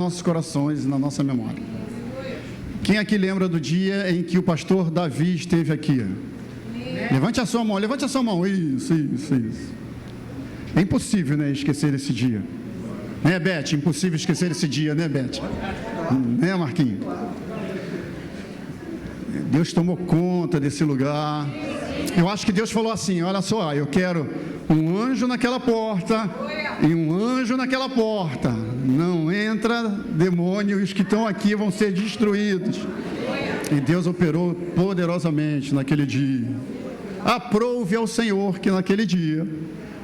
nossos corações e na nossa memória. Quem aqui lembra do dia em que o pastor Davi esteve aqui? Levante a sua mão, Isso. É impossível, né, esquecer esse dia. Né, Beth? Impossível esquecer esse dia, né, Beth? Né, Marquinhos? Deus tomou conta desse lugar. Eu acho que Deus falou assim: olha só, eu quero um anjo naquela porta e um anjo naquela porta. Não entra demônio, os que estão aqui vão ser destruídos. E Deus operou poderosamente naquele dia. Aprove ao Senhor que naquele dia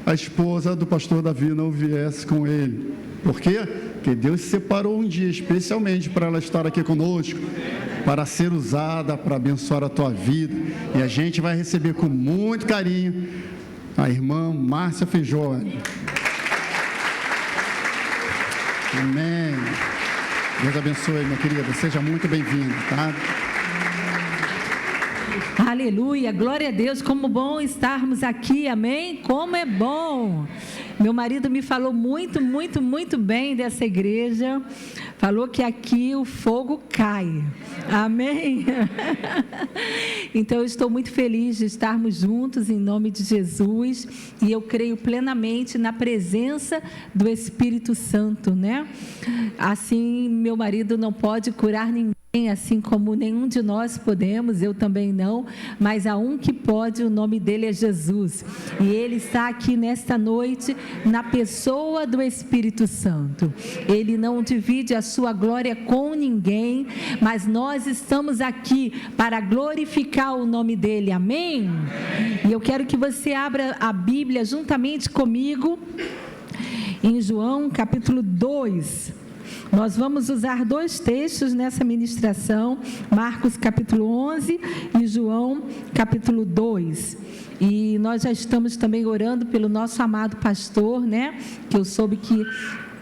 a esposa do pastor Davi não viesse com ele. Por quê? Porque Deus separou um dia especialmente para ela estar aqui conosco, para ser usada para abençoar a tua vida. E a gente vai receber com muito carinho a irmã Márcia Feijoli. Amém. Deus abençoe, minha querida. Seja muito bem-vinda, tá? Aleluia, glória a Deus, como bom estarmos aqui, amém? Como é bom! Meu marido me falou muito bem dessa igreja, falou que aqui o fogo cai, amém? Então eu estou muito feliz de estarmos juntos em nome de Jesus, e eu creio plenamente na presença do Espírito Santo, né? Assim, meu marido não pode curar ninguém, assim como nenhum de nós podemos, eu também não, mas há um que pode, o nome dele é Jesus, e ele está aqui nesta noite na pessoa do Espírito Santo. Ele não divide a sua glória com ninguém, mas nós estamos aqui para glorificar o nome dele, amém? E eu quero que você abra a Bíblia juntamente comigo em João capítulo 2. Nós vamos usar dois textos nessa ministração, Marcos capítulo 11 e João capítulo 2. E nós já estamos também orando pelo nosso amado pastor, né? Que eu soube que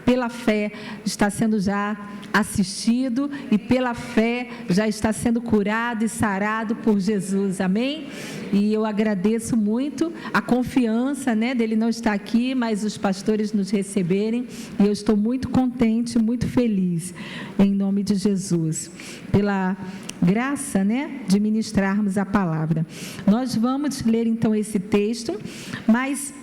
pela fé está sendo já assistido e pela fé já está sendo curado e sarado por Jesus, amém? E eu agradeço muito a confiança, né, dele não estar aqui, mas os pastores nos receberem, e eu estou muito contente, muito feliz, em nome de Jesus, pela graça, né, de ministrarmos a palavra. Nós vamos ler então esse texto, mas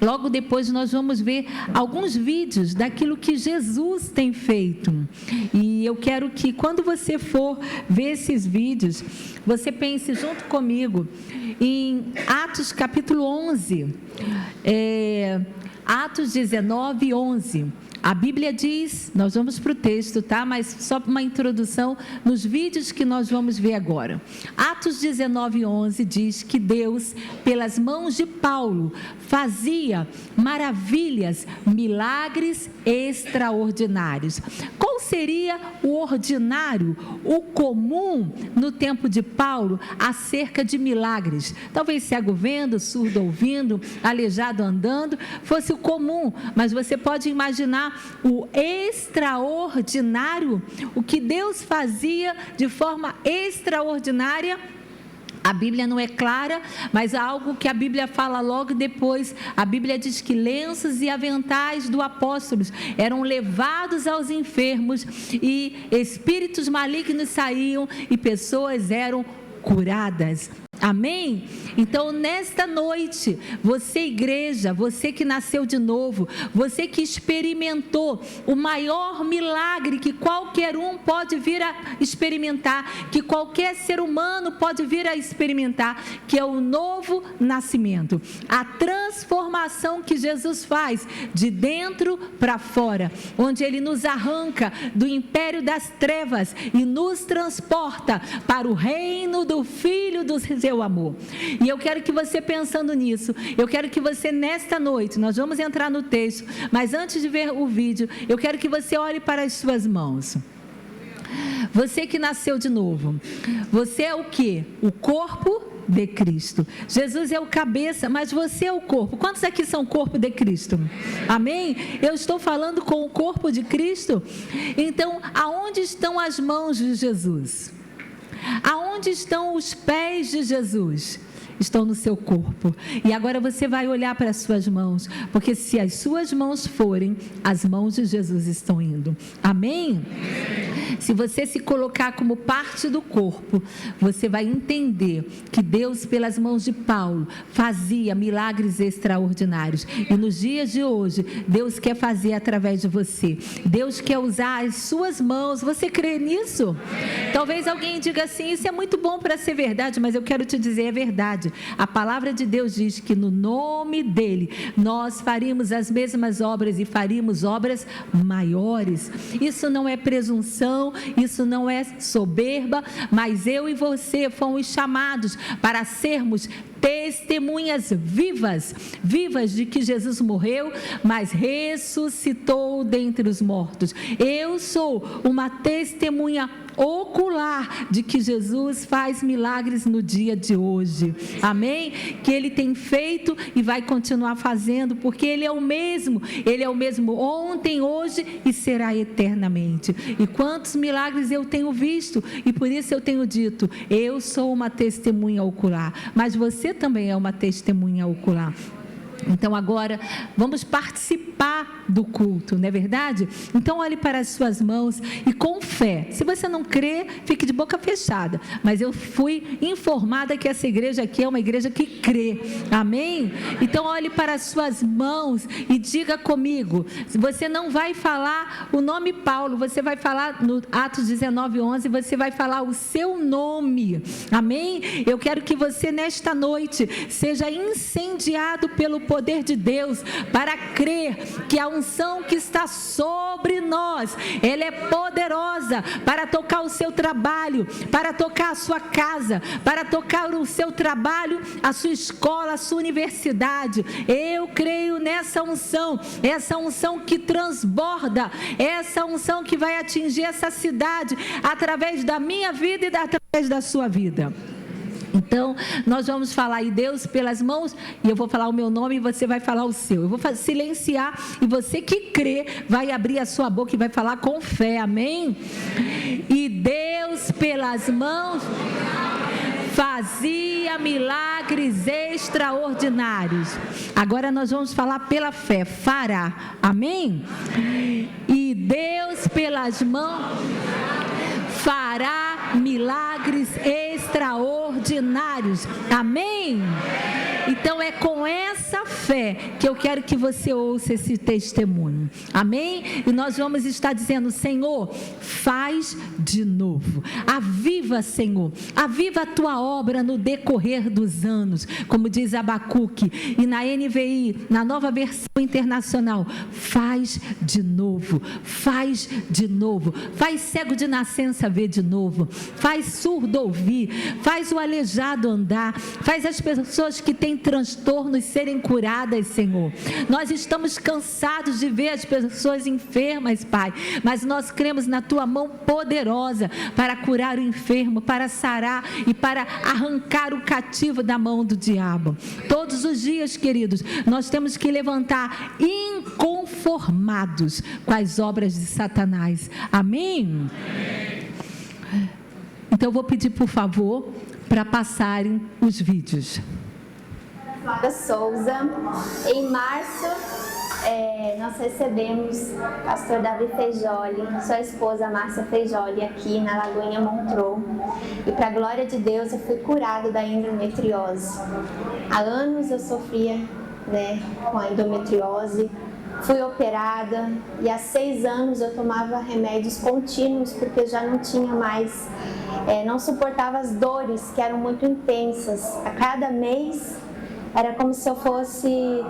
logo depois nós vamos ver alguns vídeos daquilo que Jesus tem feito. E eu quero que quando você for ver esses vídeos, você pense junto comigo em Atos capítulo 11, Atos 19, 11. A Bíblia diz, nós vamos para o texto, tá? Mas só para uma introdução nos vídeos que nós vamos ver agora. Atos 19, 11 diz que Deus, pelas mãos de Paulo, fazia maravilhas, milagres extraordinários. Qual seria o ordinário, o comum no tempo de Paulo acerca de milagres? Talvez cego vendo, surdo ouvindo, aleijado andando, fosse o comum, mas você pode imaginar o extraordinário, o que Deus fazia de forma extraordinária. A Bíblia não é clara, mas há algo que a Bíblia fala logo depois. A Bíblia diz que lenços e aventais do apóstolo eram levados aos enfermos e espíritos malignos saíam e pessoas eram curadas. Amém? Então, nesta noite, você igreja, você que nasceu de novo, você que experimentou o maior milagre que qualquer um pode vir a experimentar, que qualquer ser humano pode vir a experimentar, que é o novo nascimento, a transformação que Jesus faz de dentro para fora, onde Ele nos arranca do império das trevas e nos transporta para o reino do Filho do seu amor. E eu quero que você, pensando nisso, eu quero que você nesta noite, nós vamos entrar no texto, mas antes de ver o vídeo, eu quero que você olhe para as suas mãos. Você que nasceu de novo, você é o quê? O corpo de Cristo. Jesus é o cabeça, mas você é o corpo. Quantos aqui são o corpo de Cristo? Amém? Eu estou falando com o corpo de Cristo. Então, aonde estão as mãos de Jesus? Aonde estão os pés de Jesus? estão no seu corpo. E agora você vai olhar para as suas mãos, porque se as suas mãos forem, as mãos de Jesus estão indo. Amém? Se você se colocar como parte do corpo, você vai entender que Deus, pelas mãos de Paulo, fazia milagres extraordinários. E nos dias de hoje, Deus quer fazer através de você. Deus quer usar as suas mãos. Você crê nisso? Talvez alguém diga assim, isso é muito bom para ser verdade, mas eu quero te dizer, é verdade. A palavra de Deus diz que no nome dele, nós faríamos as mesmas obras e faríamos obras maiores. Isso não é presunção, isso não é soberba, mas eu e você fomos chamados para sermos testemunhas vivas de que Jesus morreu, mas ressuscitou dentre os mortos. Eu sou uma testemunha ocular de que Jesus faz milagres no dia de hoje. Amém? Que Ele tem feito e vai continuar fazendo, porque Ele é o mesmo ontem, hoje e será eternamente. E quantos milagres eu tenho visto, e por isso eu tenho dito, eu sou uma testemunha ocular, mas você também é uma testemunha ocular. Então agora vamos participar do culto, não é verdade? Então olhe para as suas mãos e com fé. Se você não crê, fique de boca fechada. Mas eu fui informada que essa igreja aqui é uma igreja que crê. Amém? Então olhe para as suas mãos e diga comigo. Você não vai falar o nome Paulo, você vai falar no Atos 19:11, você vai falar o seu nome. Amém? Eu quero que você nesta noite seja incendiado pelo poder de Deus, para crer que a unção que está sobre nós, ela é poderosa para tocar o seu trabalho, para tocar a sua casa, para tocar o seu trabalho, a sua escola, a sua universidade. Eu creio nessa unção, essa unção que transborda, essa unção que vai atingir essa cidade através da minha vida e através da sua vida. Então, nós vamos falar, e Deus pelas mãos, e eu vou falar o meu nome e você vai falar o seu. Eu vou silenciar e você que crê vai abrir a sua boca e vai falar com fé, amém? E Deus pelas mãos fazia milagres extraordinários. Agora nós vamos falar pela fé, fará, amém? E Deus pelas mãos fará milagres extraordinários. Amém? Então é com essa fé que eu quero que você ouça esse testemunho. Amém? E nós vamos estar dizendo, Senhor, faz de novo. Aviva, Senhor. Aviva a tua obra no decorrer dos anos. Como diz Abacuque. E na NVI, na nova versão internacional, faz de novo. Faz de novo. Faz cego de nascença ver de novo. Faz surdo ouvir. Faz o aleijado andar. Faz as pessoas que têm transtornos serem curadas, Senhor. Nós estamos cansados de ver as pessoas enfermas, Pai, mas nós cremos na tua mão poderosa para curar o enfermo, para sarar e para arrancar o cativo da mão do diabo. Todos os dias, queridos, nós temos que levantar inconformados com as obras de Satanás. Amém? Então eu vou pedir, por favor, para passarem os vídeos. Flávia Souza. Em março, nós recebemos o pastor Davi Feijoli, sua esposa Márcia Feijoli, aqui na Lagoinha Montreux. E para a glória de Deus, eu fui curada da endometriose. Há anos eu sofria, com a endometriose. Fui operada e há 6 anos eu tomava remédios contínuos porque já não tinha mais, não suportava as dores que eram muito intensas. A cada mês era como se eu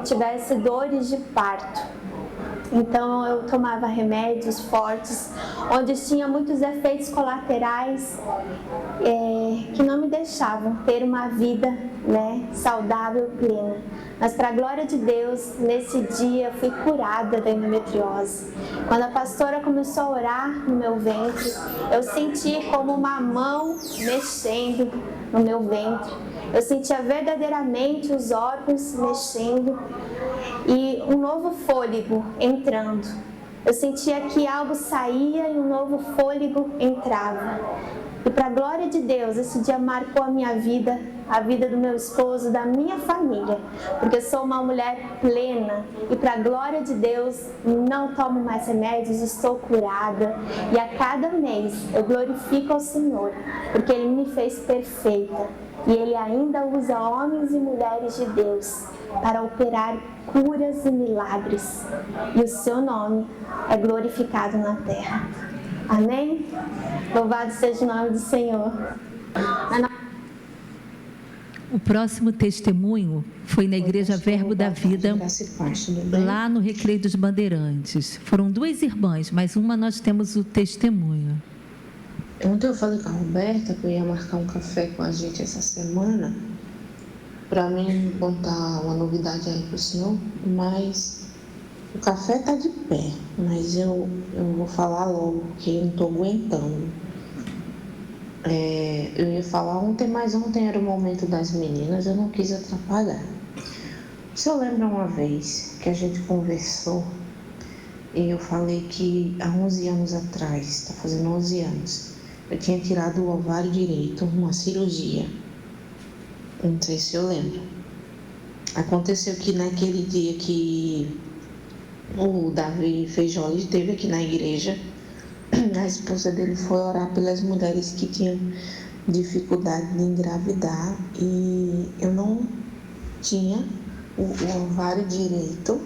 tivesse dores de parto. Então eu tomava remédios fortes, onde tinha muitos efeitos colaterais que não me deixavam ter uma vida saudável e plena. Mas para a glória de Deus, nesse dia eu fui curada da endometriose. Quando a pastora começou a orar no meu ventre, eu senti como uma mão mexendo no meu ventre. Eu sentia verdadeiramente os órgãos mexendo e um novo fôlego entrando. Eu sentia que algo saía e um novo fôlego entrava. E para a glória de Deus, esse dia marcou a minha vida a vida do meu esposo, da minha família, porque eu sou uma mulher plena e, para a glória de Deus, não tomo mais remédios, estou curada, e a cada mês eu glorifico ao Senhor, porque Ele me fez perfeita e Ele ainda usa homens e mulheres de Deus para operar curas e milagres, e o seu nome é glorificado na terra. Amém? Louvado seja o nome do Senhor. O próximo testemunho foi na Igreja Verbo da Vida, lá no Recreio dos Bandeirantes. Foram 2 irmãs, mas uma nós temos o testemunho. Ontem eu falei com a Roberta que eu ia marcar um café com a gente essa semana, para mim contar uma novidade aí para o senhor, mas o café está de pé, mas eu vou falar logo, porque eu não estou aguentando. Eu ia falar ontem, mas ontem era o momento das meninas, eu não quis atrapalhar. O senhor lembra uma vez que a gente conversou e eu falei que há 11 anos atrás, está fazendo 11 anos, eu tinha tirado o ovário direito, uma cirurgia. Não sei se eu lembro. Aconteceu que naquele dia que o Davi Feijoli esteve aqui na igreja, a esposa dele foi orar pelas mulheres que tinham dificuldade de engravidar e eu não tinha o ovário direito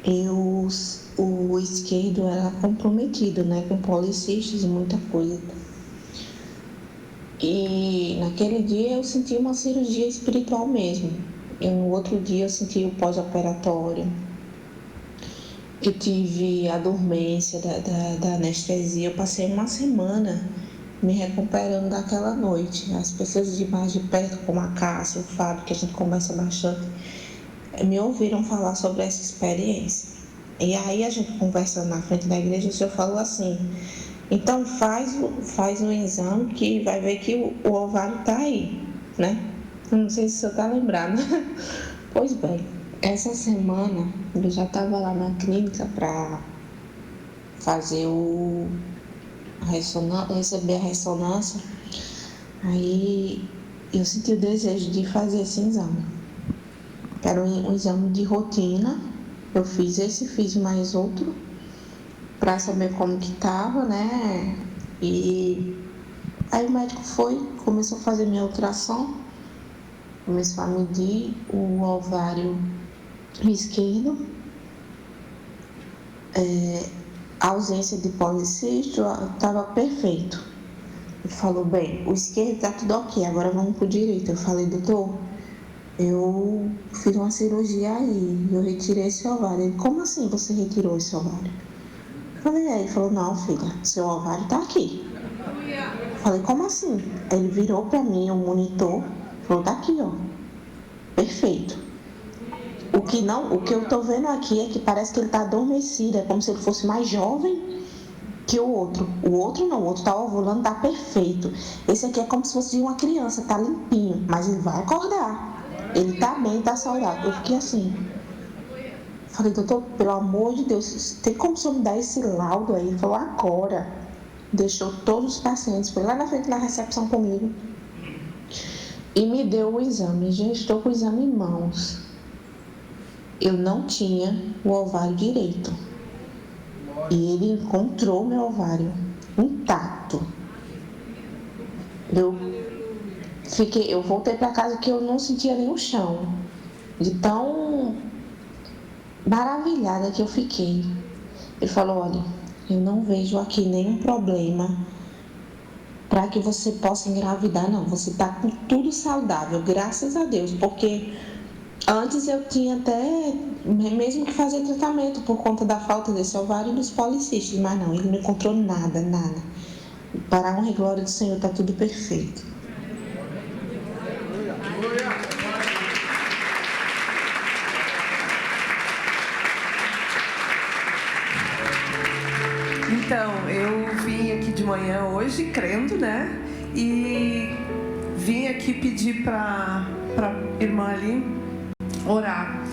e o esquerdo era comprometido, né, com policistas e muita coisa. E naquele dia eu senti uma cirurgia espiritual mesmo. E no outro dia eu senti o pós-operatório. Eu tive a dormência da anestesia. Eu passei uma semana me recuperando daquela noite. As pessoas de mais de perto, como a Cássia, o Fábio, que a gente conversa bastante, me ouviram falar sobre essa experiência. E aí a gente conversando na frente da igreja, o senhor falou assim: então faz um exame que vai ver que o ovário está aí, né? Não sei se o senhor está lembrado. Pois bem, essa semana eu já estava lá na clínica para fazer receber a ressonância. Aí eu senti o desejo de fazer esse exame. Era um exame de rotina. Eu fiz esse, fiz mais outro, para saber como que estava, né? E aí o médico começou a fazer minha ultrassom, começou a medir o ovário esquerdo, a ausência de policístico estava perfeito. Ele falou: bem, o esquerdo está tudo ok, agora vamos para o direito. Eu falei: doutor, eu fiz uma cirurgia aí, eu retirei esse ovário. Ele: como assim você retirou esse ovário? Falei: ele falou: não, filha, seu ovário está aqui. Falei: como assim? Ele virou para mim o monitor, falou: tá aqui, ó, perfeito. O que eu tô vendo aqui é que parece que ele tá adormecido, é como se ele fosse mais jovem que o outro. O outro não, o outro tá ovulando, tá perfeito. Esse aqui é como se fosse de uma criança, tá limpinho, mas ele vai acordar. Ele tá bem, tá saudável. Eu fiquei assim. Falei: doutor, pelo amor de Deus, tem como o senhor me dar esse laudo aí? Ele falou: agora. Deixou todos os pacientes, foi lá na frente da recepção comigo e me deu o exame. Já estou com o exame em mãos. Eu não tinha o ovário direito e ele encontrou meu ovário intacto. Eu voltei para casa que eu não sentia nem o chão, de tão maravilhada que eu fiquei. Ele falou: olha, eu não vejo aqui nenhum problema para que você possa engravidar, não. Você está com tudo saudável, graças a Deus, porque antes eu tinha até mesmo que fazer tratamento por conta da falta desse ovário e dos policistas, mas não, ele não encontrou nada. Para a honra e glória do Senhor, está tudo perfeito. Então, eu vim aqui de manhã hoje, crendo, né? E vim aqui pedir para a irmã ali orar.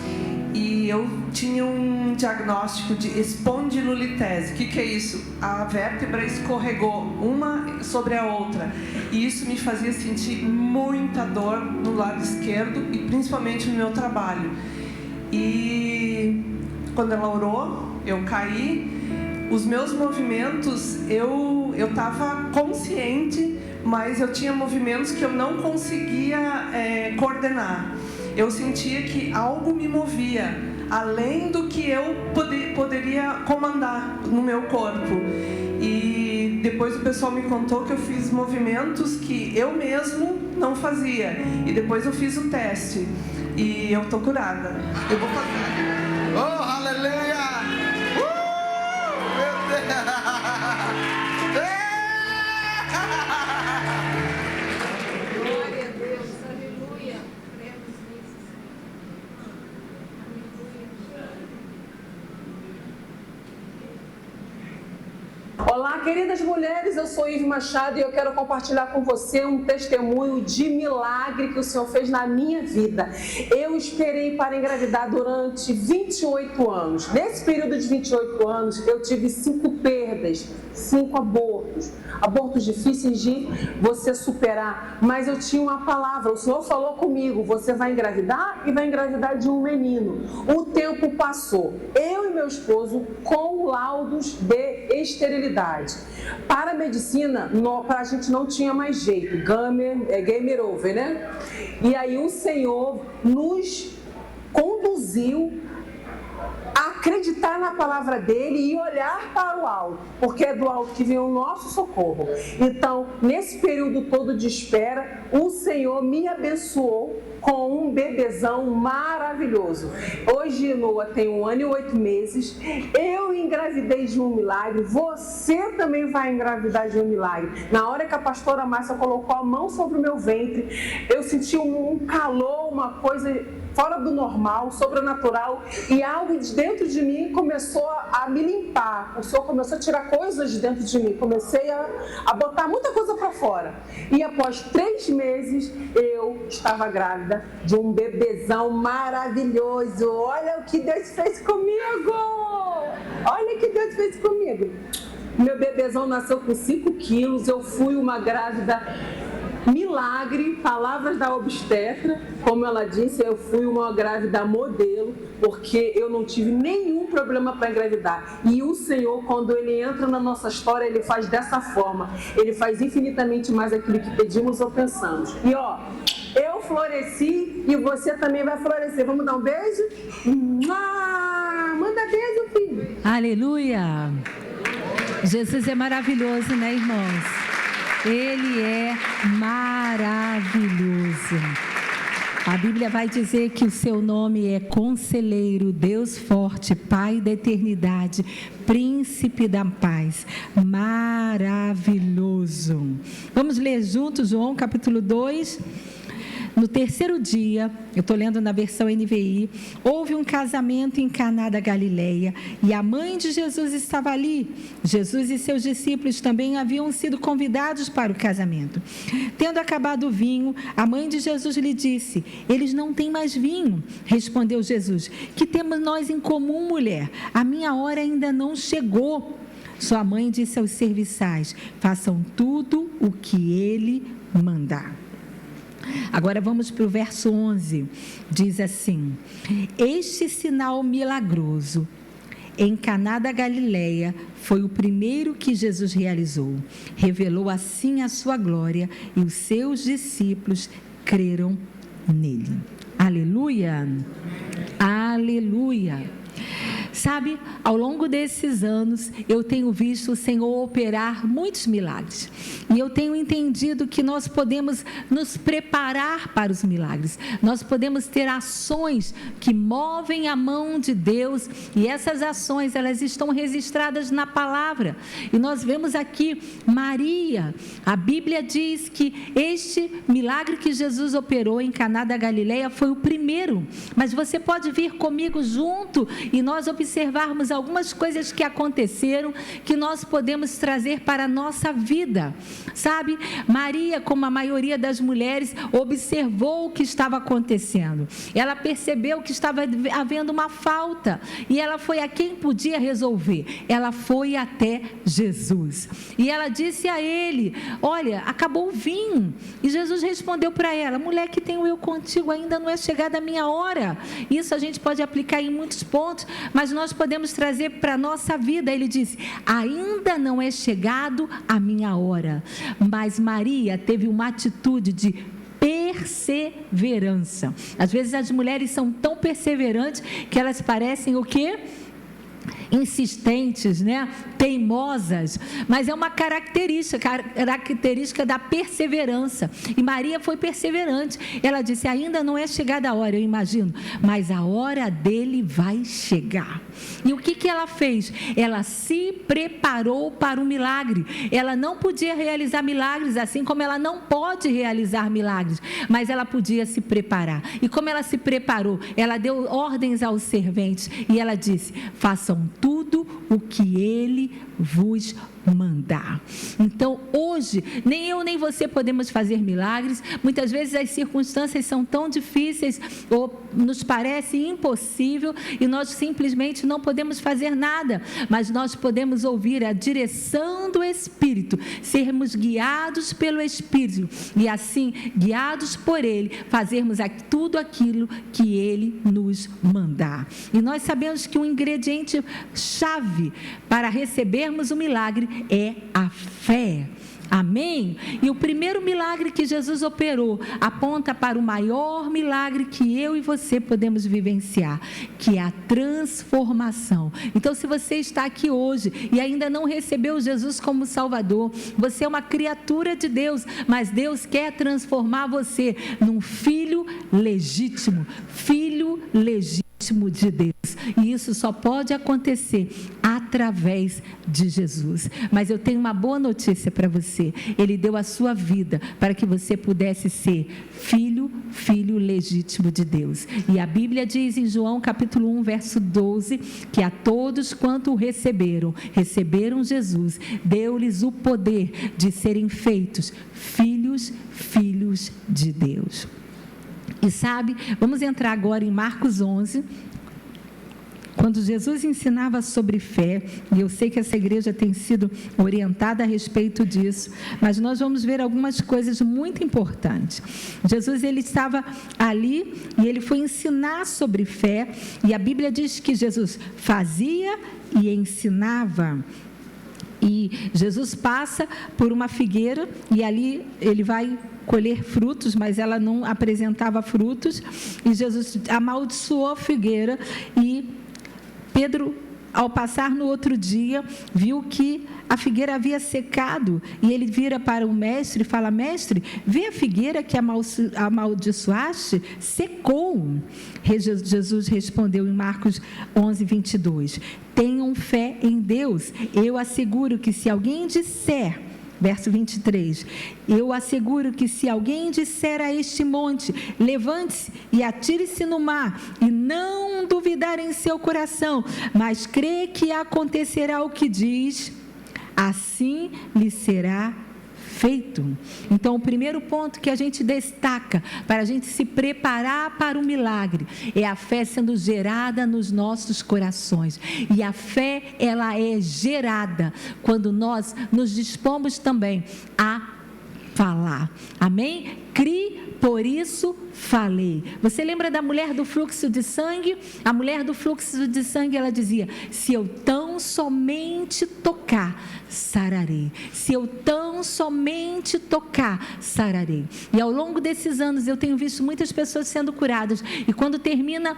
E e eu tinha um diagnóstico de espondilolitese. O que é isso? A vértebra escorregou uma sobre a outra, e isso me fazia sentir muita dor no lado esquerdo e principalmente no meu trabalho. E quando ela orou, eu caí. Os meus movimentos, eu estava consciente, mas eu tinha movimentos que eu não conseguia coordenar. Eu sentia que algo me movia, além do que eu poderia comandar no meu corpo. E depois o pessoal me contou que eu fiz movimentos que eu mesmo não fazia. E depois eu fiz o teste. E eu tô curada. Eu vou fazer. Oh, aleluia! Meu Deus! Glória a Deus, aleluia. Cremos nisso. Olá, queridas mulheres, eu sou Ive Machado e eu quero compartilhar com você um testemunho de milagre que o Senhor fez na minha vida. Eu esperei para engravidar durante 28 anos. Nesse período de 28 anos, eu tive 5 perdas, 5 abortos. Abortos difíceis de você superar, mas eu tinha uma palavra, o Senhor falou comigo, você vai engravidar e vai engravidar de um menino. O tempo passou, eu e meu esposo com laudos de esterilidade. Para a medicina, para a gente não tinha mais jeito, game over, né? E aí o Senhor nos conduziu a acreditar na palavra dele e olhar para o alto, porque é do alto que vem o nosso socorro. Então, nesse período todo de espera, o Senhor me abençoou com um bebezão maravilhoso. Hoje Noah tem 1 ano e 8 meses, eu engravidei de um milagre, você também vai engravidar de um milagre. Na hora que a pastora Márcia colocou a mão sobre o meu ventre, eu senti um calor, uma coisa fora do normal, sobrenatural, e algo de dentro de mim começou a me limpar. O Senhor começou a tirar coisas de dentro de mim, comecei a botar muita coisa para fora. E após 3 meses, eu estava grávida de um bebezão maravilhoso. Olha o que Deus fez comigo! Olha o que Deus fez comigo! Meu bebezão nasceu com 5 quilos, eu fui uma grávida milagre, palavras da obstetra, como ela disse, eu fui uma grávida modelo, porque eu não tive nenhum problema para engravidar. E o Senhor, quando Ele entra na nossa história, Ele faz dessa forma. Ele faz infinitamente mais aquilo que pedimos ou pensamos. E eu floresci e você também vai florescer. Vamos dar um beijo? Manda beijo, filho. Aleluia! Jesus é maravilhoso, né, irmãos? Ele é maravilhoso. A Bíblia vai dizer que o seu nome é Conselheiro, Deus Forte, Pai da Eternidade, Príncipe da Paz. Maravilhoso. Vamos ler juntos João capítulo 2. No 3º dia, eu estou lendo na versão NVI, houve um casamento em Caná da Galileia e a mãe de Jesus estava ali. Jesus e seus discípulos também haviam sido convidados para o casamento. Tendo acabado o vinho, a mãe de Jesus lhe disse: eles não têm mais vinho. Respondeu Jesus: que temos nós em comum, mulher? A minha hora ainda não chegou. Sua mãe disse aos serviçais: façam tudo o que ele mandar. Agora vamos para o verso 11, diz assim: este sinal milagroso em Caná da Galileia foi o primeiro que Jesus realizou. Revelou assim a sua glória e os seus discípulos creram nele. Aleluia! Aleluia! Sabe, ao longo desses anos, eu tenho visto o Senhor operar muitos milagres. E eu tenho entendido que nós podemos nos preparar para os milagres. Nós podemos ter ações que movem a mão de Deus. E essas ações, elas estão registradas na palavra. E nós vemos aqui Maria. A Bíblia diz que este milagre que Jesus operou em Caná da Galileia foi o primeiro. Mas você pode vir comigo junto e nós observamos observarmos algumas coisas que aconteceram, que nós podemos trazer para a nossa vida. Sabe, Maria, como a maioria das mulheres, observou o que estava acontecendo. Ela percebeu que estava havendo uma falta, e ela foi a quem podia resolver. Ela foi até Jesus, e ela disse a ele: olha, acabou o vinho. E Jesus respondeu para ela: mulher, que tenho eu contigo, ainda não é chegada a minha hora. Isso a gente pode aplicar em muitos pontos, mas nós podemos trazer para a nossa vida. Ele disse: ainda não é chegado a minha hora. Mas Maria teve uma atitude de perseverança. Às vezes as mulheres são tão perseverantes que elas parecem o quê? Insistentes, né? Teimosas, mas é uma característica da perseverança. E Maria foi perseverante. Ela disse: ainda não é chegada a hora, eu imagino, mas a hora dele vai chegar. E o que ela fez? Ela se preparou para o milagre. Ela não podia realizar milagres, assim como ela não pode realizar milagres, mas ela podia se preparar. E como ela se preparou? Ela deu ordens aos serventes e ela disse: façam tudo o que ele vos mandar. Então, hoje, nem eu nem você podemos fazer milagres. Muitas vezes as circunstâncias são tão difíceis ou nos parece impossível e nós simplesmente não podemos fazer nada, mas nós podemos ouvir a direção do Espírito, sermos guiados pelo Espírito e assim, guiados por Ele, fazermos tudo aquilo que Ele nos mandar. E nós sabemos que um ingrediente chave para recebermos o milagre é a fé. Amém? E o primeiro milagre que Jesus operou aponta para o maior milagre que eu e você podemos vivenciar, que é a transformação. Então, se você está aqui hoje e ainda não recebeu Jesus como Salvador, você é uma criatura de Deus, mas Deus quer transformar você num filho legítimo de Deus, e isso só pode acontecer através de Jesus. Mas eu tenho uma boa notícia para você: Ele deu a sua vida para que você pudesse ser filho legítimo de Deus. E a Bíblia diz em João capítulo 1 verso 12, que a todos quanto o receberam Jesus, deu-lhes o poder de serem feitos filhos de Deus. E sabe, vamos entrar agora em Marcos 11, quando Jesus ensinava sobre fé, e eu sei que essa igreja tem sido orientada a respeito disso, mas nós vamos ver algumas coisas muito importantes. Jesus, ele estava ali e ele foi ensinar sobre fé, e a Bíblia diz que Jesus fazia e ensinava. E Jesus passa por uma figueira e ali ele vai colher frutos, mas ela não apresentava frutos, e Jesus amaldiçoou a figueira, e Pedro, ao passar no outro dia, viu que a figueira havia secado, e ele vira para o mestre e fala: mestre, vê a figueira que amaldiçoaste, secou. Jesus respondeu em Marcos 11, 22, tenham fé em Deus, eu asseguro que se alguém disser, verso 23, eu asseguro que se alguém disser a este monte, levante-se e atire-se no mar, e não duvidar em seu coração, mas crê que acontecerá o que diz, assim lhe será feito. Então, o primeiro ponto que a gente destaca para a gente se preparar para o milagre é a fé sendo gerada nos nossos corações. E a fé, ela é gerada quando nós nos dispomos também a falar. Amém? Crie, por isso falei. Você lembra da mulher do fluxo de sangue? A mulher do fluxo de sangue, ela dizia: se eu tão somente tocar, sararei. Se eu tão somente tocar, sararei. E ao longo desses anos eu tenho visto muitas pessoas sendo curadas, e quando termina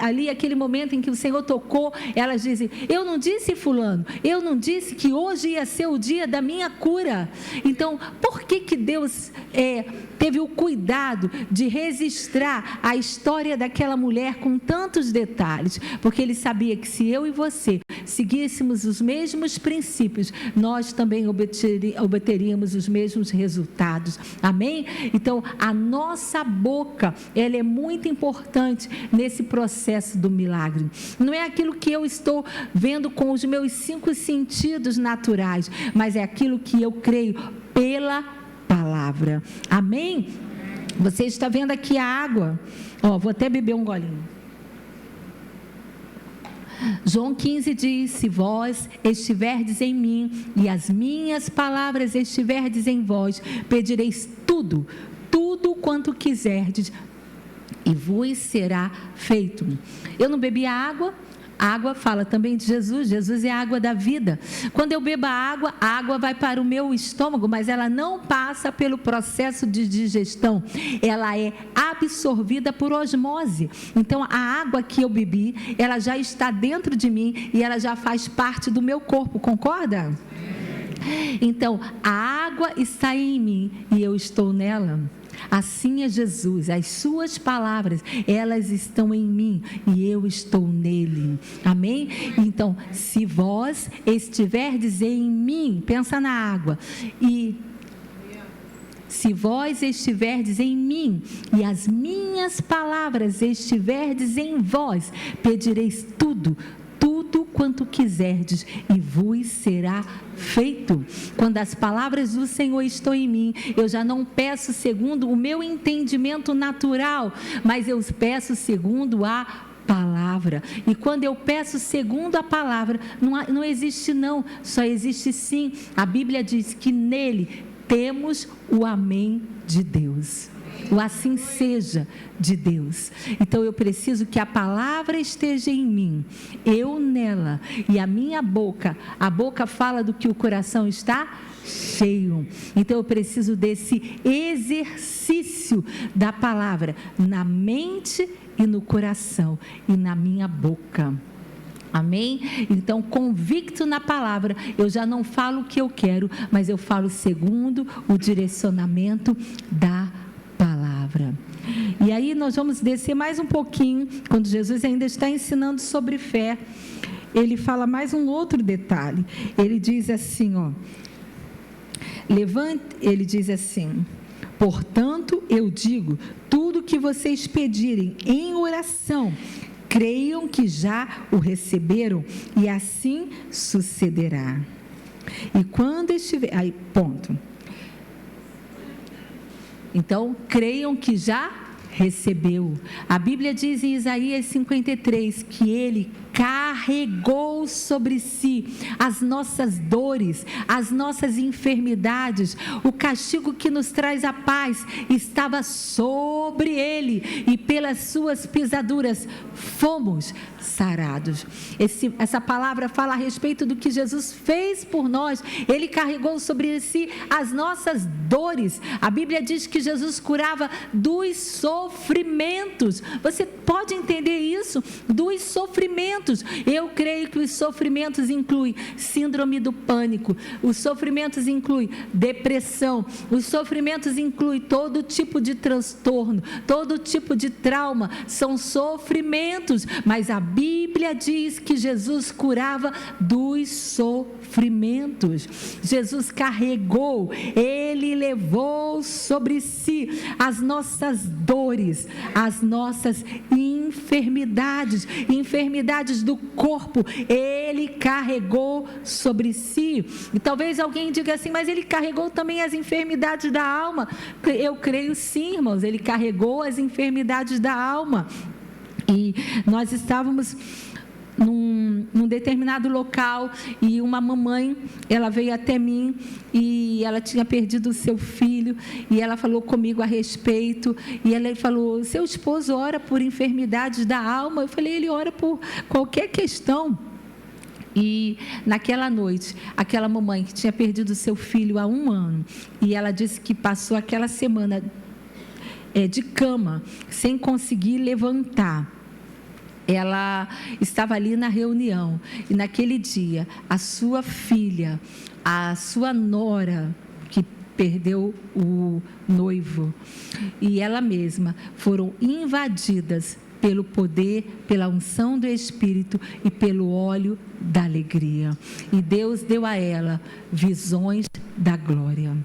ali aquele momento em que o Senhor tocou, elas dizem: eu não disse, fulano, eu não disse que hoje ia ser o dia da minha cura. Então, por que Deus teve o cuidado de registrar a história daquela mulher com tantos detalhes? Porque Ele sabia que se eu e você seguíssemos os mesmos princípios, nós também obteríamos os mesmos resultados. Amém? Então, a nossa boca, ela é muito importante nesse processo do milagre. Não é aquilo que eu estou vendo com os meus 5 sentidos naturais, mas é aquilo que eu creio pela palavra. Amém? Você está vendo aqui a água? Vou até beber um golinho. João 15 diz: se vós estiverdes em mim e as minhas palavras estiverdes em vós, pedireis tudo quanto quiserdes e vos será feito. Eu não bebi a água fala também de Jesus. Jesus é a água da vida. Quando eu bebo a água vai para o meu estômago, mas ela não passa pelo processo de digestão, ela é absorvida por osmose. Então a água que eu bebi, ela já está dentro de mim e ela já faz parte do meu corpo, concorda? Então a água está em mim e eu estou nela. Assim é Jesus, as suas palavras, elas estão em mim e eu estou nele. Amém? Então, se vós estiverdes em mim, pensa na água, e se vós estiverdes em mim e as minhas palavras estiverdes em vós, pedireis tudo quanto quiserdes e vos será feito. Quando as palavras do Senhor estão em mim, eu já não peço segundo o meu entendimento natural, mas eu peço segundo a palavra. E quando eu peço segundo a palavra, não existe não, só existe sim. A Bíblia diz que nele temos o amém de Deus. O assim seja de Deus. Então eu preciso que a palavra esteja em mim, eu nela, e a minha boca, a boca fala do que o coração está cheio. Então eu preciso desse exercício da palavra na mente e no coração e na minha boca. Amém? Então, convicto na palavra, eu já não falo o que eu quero, mas eu falo segundo o direcionamento da palavra. E aí nós vamos descer mais um pouquinho, quando Jesus ainda está ensinando sobre fé, ele fala mais um outro detalhe. Ele diz assim, ele diz assim: portanto, eu digo, tudo que vocês pedirem em oração, creiam que já o receberam e assim sucederá. E quando estiver... Aí, ponto. Então, creiam que já recebeu. A Bíblia diz em Isaías 53 que ele carregou sobre si as nossas dores, as nossas enfermidades. O castigo que nos traz a paz estava sobre ele e pelas suas pisaduras fomos sarados. Essa palavra fala a respeito do que Jesus fez por nós. Ele carregou sobre si as nossas dores. A Bíblia diz que Jesus curava dos sofrimentos. Você pode entender isso? Dos sofrimentos. Eu creio que os sofrimentos incluem síndrome do pânico, os sofrimentos incluem depressão, os sofrimentos incluem todo tipo de transtorno, todo tipo de trauma, são sofrimentos, mas a Bíblia diz que Jesus curava dos sofrimentos. Jesus carregou, ele levou sobre si as nossas dores, as nossas enfermidades do corpo, ele carregou sobre si. E talvez alguém diga assim, mas ele carregou também as enfermidades da alma. Eu creio sim, irmãos, ele carregou as enfermidades da alma. E nós estávamos num determinado local e uma mamãe, ela veio até mim e ela tinha perdido o seu filho e ela falou comigo a respeito e ela falou, seu esposo ora por enfermidades da alma? Eu falei, ele ora por qualquer questão. E naquela noite, aquela mamãe que tinha perdido o seu filho há 1 ano e ela disse que passou aquela semana de cama, sem conseguir levantar. Ela estava ali na reunião e naquele dia a sua filha, a sua nora que perdeu o noivo e ela mesma foram invadidas pelo poder, pela unção do Espírito e pelo óleo da alegria. E Deus deu a ela visões da glória.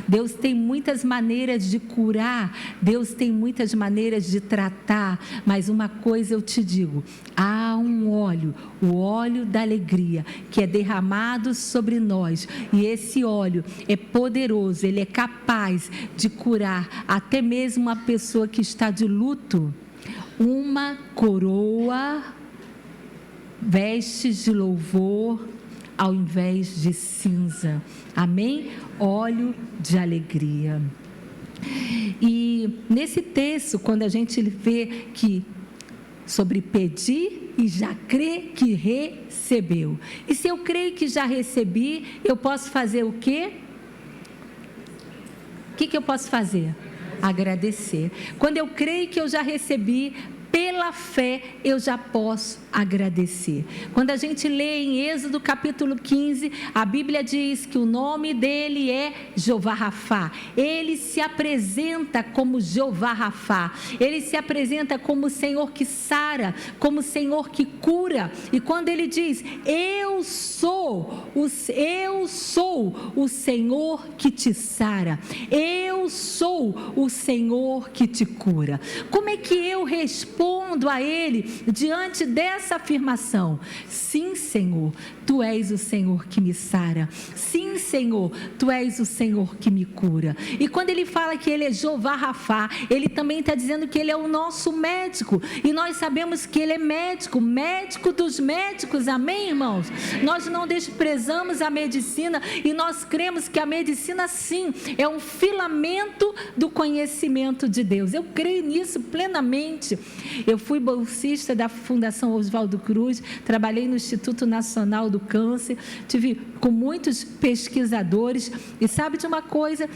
Deus tem muitas maneiras de curar, Deus tem muitas maneiras de tratar, mas uma coisa eu te digo: há um óleo, o óleo da alegria, que é derramado sobre nós, e esse óleo é poderoso, ele é capaz de curar até mesmo uma pessoa que está de luto. Uma coroa, vestes de louvor ao invés de cinza. Amém? Óleo de alegria. E nesse texto, quando a gente vê que sobre pedir e já crê que recebeu. E se eu creio que já recebi, eu posso fazer o quê? O que eu posso fazer? Agradecer. Quando eu creio que eu já recebi, pela fé eu já posso agradecer. Quando a gente lê em Êxodo capítulo 15, a Bíblia diz que o nome dele é Jeová Rafá. Ele se apresenta como Jeová Rafá. Ele se apresenta como o Senhor que sara, como o Senhor que cura. E quando ele diz: eu sou o Senhor que te sara, eu sou o Senhor que te cura. Como é que eu respondo a ele diante dessa afirmação? Sim, Senhor, tu és o Senhor que me sara. Sim, Senhor, tu és o Senhor que me cura. E quando ele fala que ele é Jeová Rafá, ele também está dizendo que ele é o nosso médico. E nós sabemos que ele é médico, médico dos médicos. Amém, irmãos? Nós não desprezamos a medicina e nós cremos que a medicina, sim, é um filamento do conhecimento de Deus. Eu creio nisso plenamente. Eu fui bolsista da Fundação Oswaldo Cruz, trabalhei no Instituto Nacional do Câncer, tive com muitos pesquisadores, e sabe de uma coisa?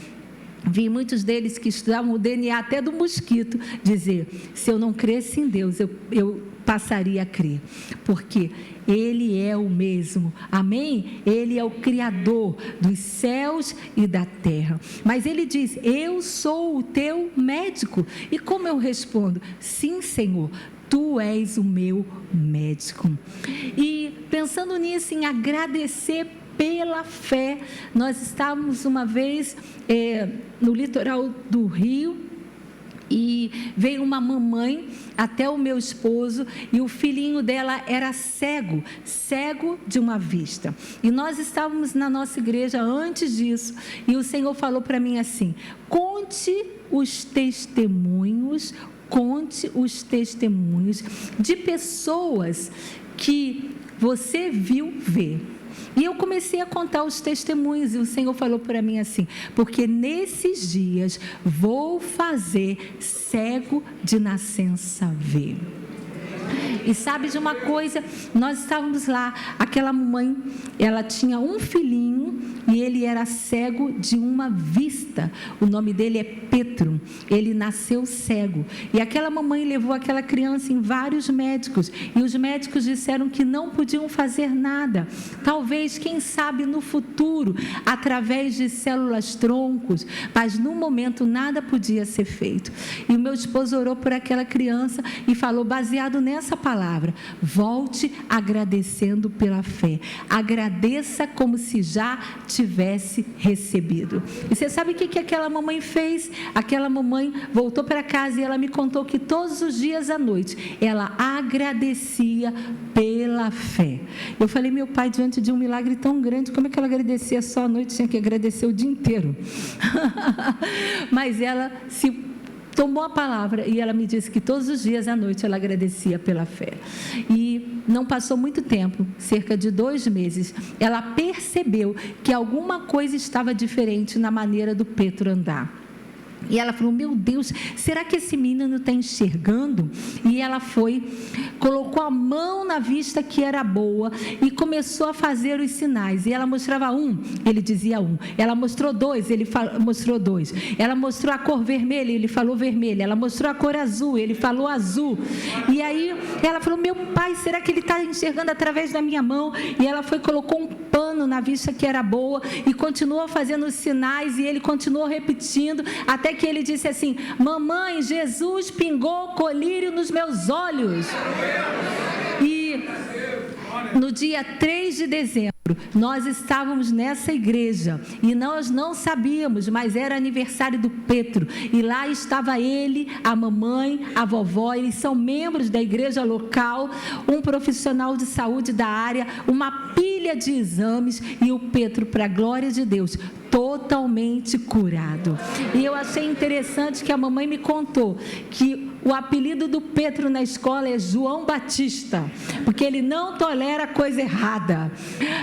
Vi muitos deles que estudavam o DNA até do mosquito dizer: se eu não cresce em Deus, eu passaria a crer, porque Ele é o mesmo, amém? Ele é o Criador dos céus e da terra. Mas Ele diz: eu sou o teu médico. E como eu respondo? Sim, Senhor, tu és o meu médico. E pensando nisso, em agradecer pela fé, nós estávamos uma vez no litoral do Rio, e veio uma mamãe até o meu esposo, e o filhinho dela era cego de uma vista, e nós estávamos na nossa igreja antes disso, e o Senhor falou para mim assim: conte os testemunhos de pessoas que você viu ver. E eu comecei a contar os testemunhos, e o Senhor falou para mim assim: porque nesses dias vou fazer cego de nascença ver. E sabe de uma coisa? Nós estávamos lá, aquela mãe, ela tinha um filhinho e ele era cego de uma vista. O nome dele é Petro. Ele nasceu cego. E aquela mamãe levou aquela criança em vários médicos, e os médicos disseram que não podiam fazer nada. Talvez, quem sabe, no futuro, através de células troncos, mas no momento nada podia ser feito. E o meu esposo orou por aquela criança e falou, baseado nessa palavra: volte agradecendo pela fé. Agradeça como se já tivesse recebido. E você sabe o que aquela mamãe fez? Aquela mamãe voltou para casa e ela me contou que todos os dias à noite ela agradecia pela fé. Eu falei: meu pai, diante de um milagre tão grande, como é que ela agradecia só à noite? Tinha que agradecer o dia inteiro. Mas ela se tomou a palavra e ela me disse que todos os dias à noite ela agradecia pela fé. E não passou muito tempo, cerca de 2 meses, ela percebeu que alguma coisa estava diferente na maneira do Petro andar. E ela falou: meu Deus, será que esse menino está enxergando? E ela foi, colocou a mão na vista que era boa e começou a fazer os sinais. E ela mostrava 1, ele dizia 1. Ela mostrou 2, ele mostrou 2. Ela mostrou a cor vermelha, ele falou vermelha. Ela mostrou a cor azul, ele falou azul. E aí ela falou: meu pai, será que ele está enxergando através da minha mão? E ela foi, colocou um pano falando na vista que era boa, e continuou fazendo os sinais, e ele continuou repetindo, até que ele disse assim: mamãe, Jesus pingou colírio nos meus olhos. E no dia 3 de dezembro, nós estávamos nessa igreja e nós não sabíamos, mas era aniversário do Pedro, e lá estava ele, a mamãe, a vovó, eles são membros da igreja local, um profissional de saúde da área, uma pilha de exames, e o Pedro, para a glória de Deus, totalmente curado. E eu achei interessante que a mamãe me contou que o apelido do Pedro na escola é João Batista, porque ele não tolera coisa errada.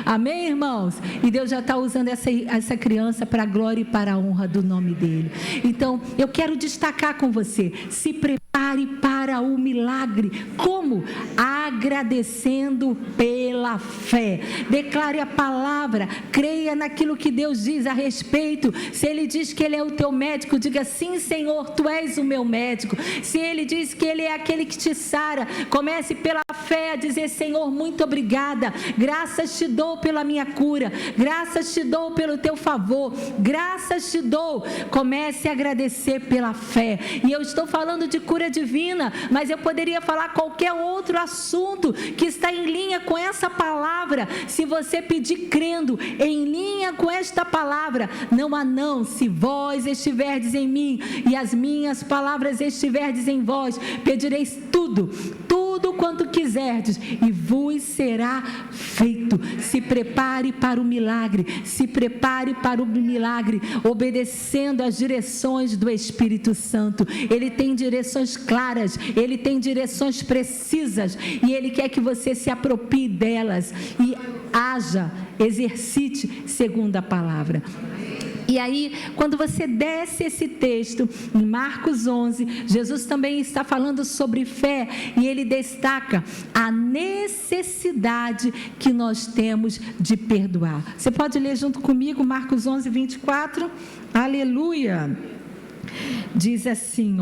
Amém, irmãos? E Deus já está usando essa criança para a glória e para a honra do nome dele. Então, eu quero destacar com você: se prepare para o milagre. Como? Agradecendo pela fé. Declare a palavra, creia naquilo que Deus diz a respeito. Se Ele diz que Ele é o teu médico, diga: sim, Senhor, Tu és o meu médico. Se Ele diz que Ele é aquele que te sara, comece pela fé a dizer: Senhor, muito obrigada, graças te dou pela minha cura, graças te dou pelo teu favor, graças te dou. Comece a agradecer pela fé. E eu estou falando de cura divina, mas eu poderia falar qualquer outro assunto que está em linha com essa palavra. Se você pedir crendo em linha com esta palavra, não há não. Se vós estiverdes em mim e as minhas palavras estiverdes em vós, pedireis tudo quanto quiserdes e vos será feito. Se prepare para o milagre, se prepare para o milagre, obedecendo às direções do Espírito Santo. Ele tem direções claras, ele tem direções precisas, e ele quer que você se aproprie delas e haja, exercite segundo a palavra. E aí, quando você desce esse texto, em Marcos 11, Jesus também está falando sobre fé, e ele destaca a necessidade que nós temos de perdoar. Você pode ler junto comigo, Marcos 11, 24? Aleluia! Diz assim,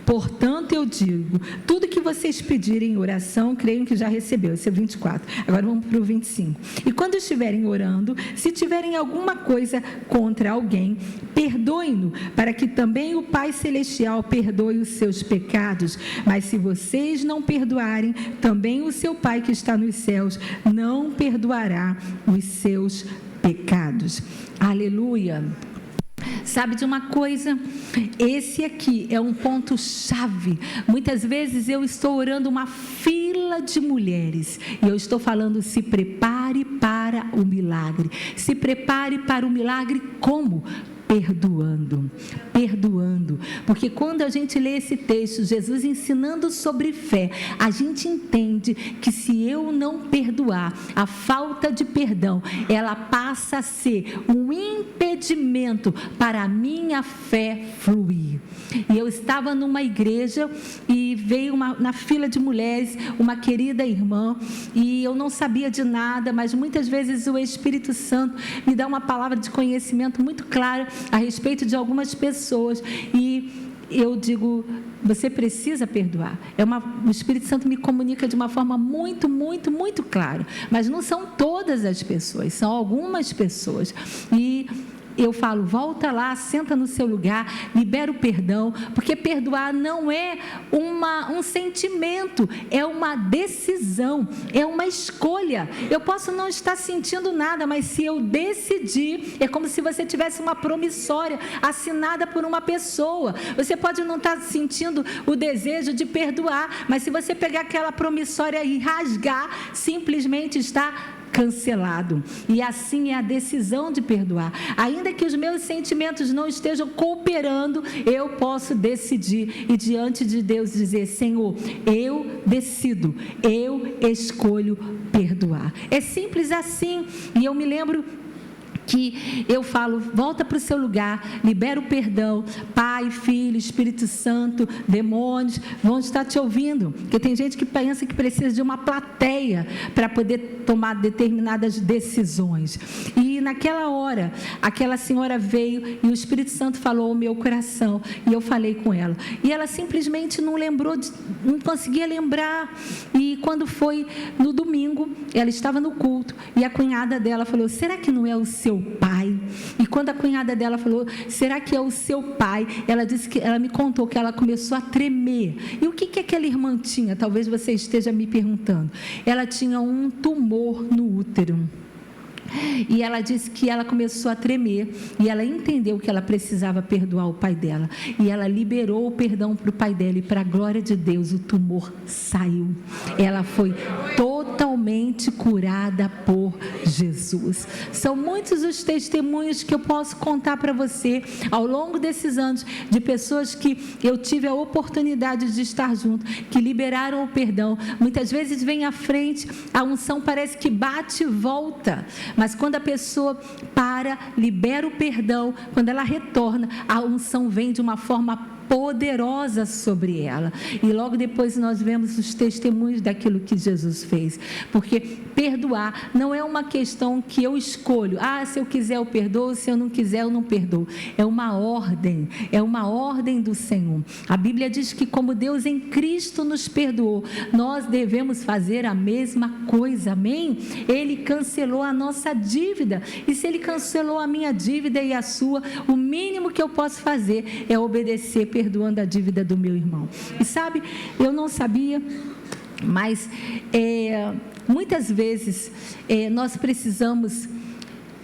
portanto eu digo, tudo que vocês pedirem em oração, creio que já recebeu. Esse é 24, agora vamos para o 25. E quando estiverem orando, se tiverem alguma coisa contra alguém, perdoem-no, para que também o Pai Celestial perdoe os seus pecados. Mas se vocês não perdoarem, também o seu Pai que está nos céus não perdoará os seus pecados. Aleluia! Sabe de uma coisa? Esse aqui é um ponto-chave. Muitas vezes eu estou orando uma fila de mulheres e eu estou falando: se prepare para o milagre. Se prepare para o milagre como? Perdoando, porque quando a gente lê esse texto, Jesus ensinando sobre fé, a gente entende que se eu não perdoar, a falta de perdão, ela passa a ser um impedimento para a minha fé fluir. E eu estava numa igreja e veio na fila de mulheres, uma querida irmã, e eu não sabia de nada, mas muitas vezes o Espírito Santo me dá uma palavra de conhecimento muito clara a respeito de algumas pessoas, e eu digo: você precisa perdoar. O Espírito Santo me comunica de uma forma muito, muito, muito clara, mas não são todas as pessoas, são algumas pessoas, e eu falo: volta lá, senta no seu lugar, libera o perdão, porque perdoar não é um sentimento, é uma decisão, é uma escolha. Eu posso não estar sentindo nada, mas se eu decidir, é como se você tivesse uma promissória assinada por uma pessoa. Você pode não estar sentindo o desejo de perdoar, mas se você pegar aquela promissória e rasgar, simplesmente está cancelado. E assim é a decisão de perdoar. Ainda que os meus sentimentos não estejam cooperando, eu posso decidir e diante de Deus dizer: Senhor, eu decido, eu escolho perdoar. É simples assim. E eu me lembro que eu falo: volta para o seu lugar, libera o perdão. Pai, Filho, Espírito Santo, demônios vão estar te ouvindo, porque tem gente que pensa que precisa de uma plateia para poder tomar determinadas decisões. E naquela hora, aquela senhora veio e o Espírito Santo falou ao meu coração, e eu falei com ela. E ela simplesmente não lembrou, não conseguia lembrar. E quando foi no domingo, ela estava no culto, e a cunhada dela falou: será que não é o seu pai? E quando a cunhada dela falou: será que é o seu pai? Ela disse que, ela me contou que ela começou a tremer. E o que aquela irmã tinha? Talvez você esteja me perguntando. Ela tinha um tumor no útero. E ela disse que ela começou a tremer, e ela entendeu que ela precisava perdoar o pai dela, e ela liberou o perdão para o pai dela, e para a glória de Deus o tumor saiu. Ela foi totalmente curada por Jesus. São muitos os testemunhos que eu posso contar para você ao longo desses anos, de pessoas que eu tive a oportunidade de estar junto, que liberaram o perdão. Muitas vezes vem à frente, a unção parece que bate e volta, mas quando a pessoa para, libera o perdão, quando ela retorna, a unção vem de uma forma poderosa sobre ela. E logo depois nós vemos os testemunhos daquilo que Jesus fez. Porque perdoar não é uma questão que eu escolho. Se eu quiser eu perdoo, se eu não quiser eu não perdoo. É uma ordem do Senhor. A Bíblia diz que como Deus em Cristo nos perdoou, nós devemos fazer a mesma coisa, amém? Ele cancelou a nossa dívida, e se Ele cancelou a minha dívida e a sua, o mínimo que eu posso fazer é obedecer, perdoando a dívida do meu irmão. E sabe, eu não sabia, mas muitas vezes nós precisamos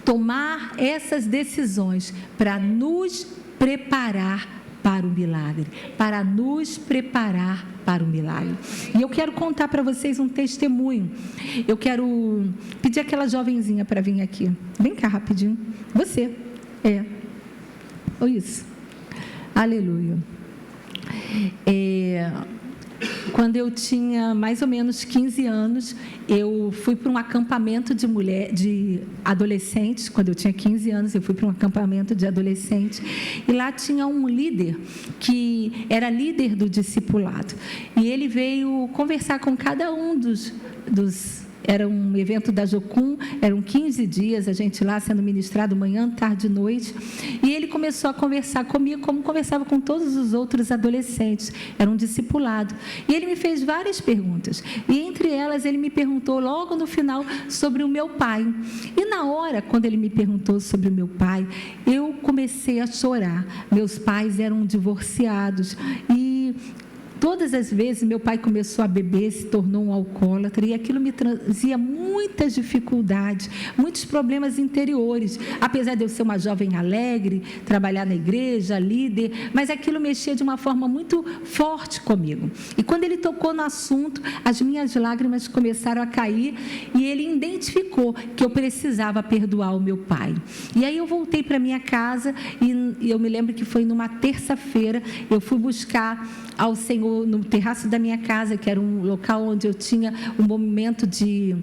tomar essas decisões para nos preparar para o milagre, para nos preparar para o milagre. E eu quero contar para vocês um testemunho. Eu quero pedir aquela jovenzinha para vir aqui. Vem cá rapidinho. Você. Ou isso. Aleluia. Quando eu tinha mais ou menos 15 anos, eu fui para um acampamento de adolescentes. Quando eu tinha 15 anos, eu fui para um acampamento de adolescentes, e lá tinha um líder que era líder do discipulado, e ele veio conversar com cada um dos era um evento da Jocum, eram 15 dias, a gente lá sendo ministrado manhã, tarde e noite, e ele começou a conversar comigo, como conversava com todos os outros adolescentes, era um discipulado, e ele me fez várias perguntas, e entre elas ele me perguntou logo no final sobre o meu pai, e na hora, quando ele me perguntou sobre o meu pai, eu comecei a chorar. Meus pais eram divorciados, e todas as vezes meu pai começou a beber, se tornou um alcoólatra, e aquilo me trazia muitas dificuldades, muitos problemas interiores, apesar de eu ser uma jovem alegre, trabalhar na igreja, líder, mas aquilo mexia de uma forma muito forte comigo. E quando ele tocou no assunto, as minhas lágrimas começaram a cair, e ele identificou que eu precisava perdoar o meu pai. E aí eu voltei para minha casa, e eu me lembro que foi numa terça-feira, eu fui buscar ao Senhor no terraço da minha casa, que era um local onde eu tinha um momento de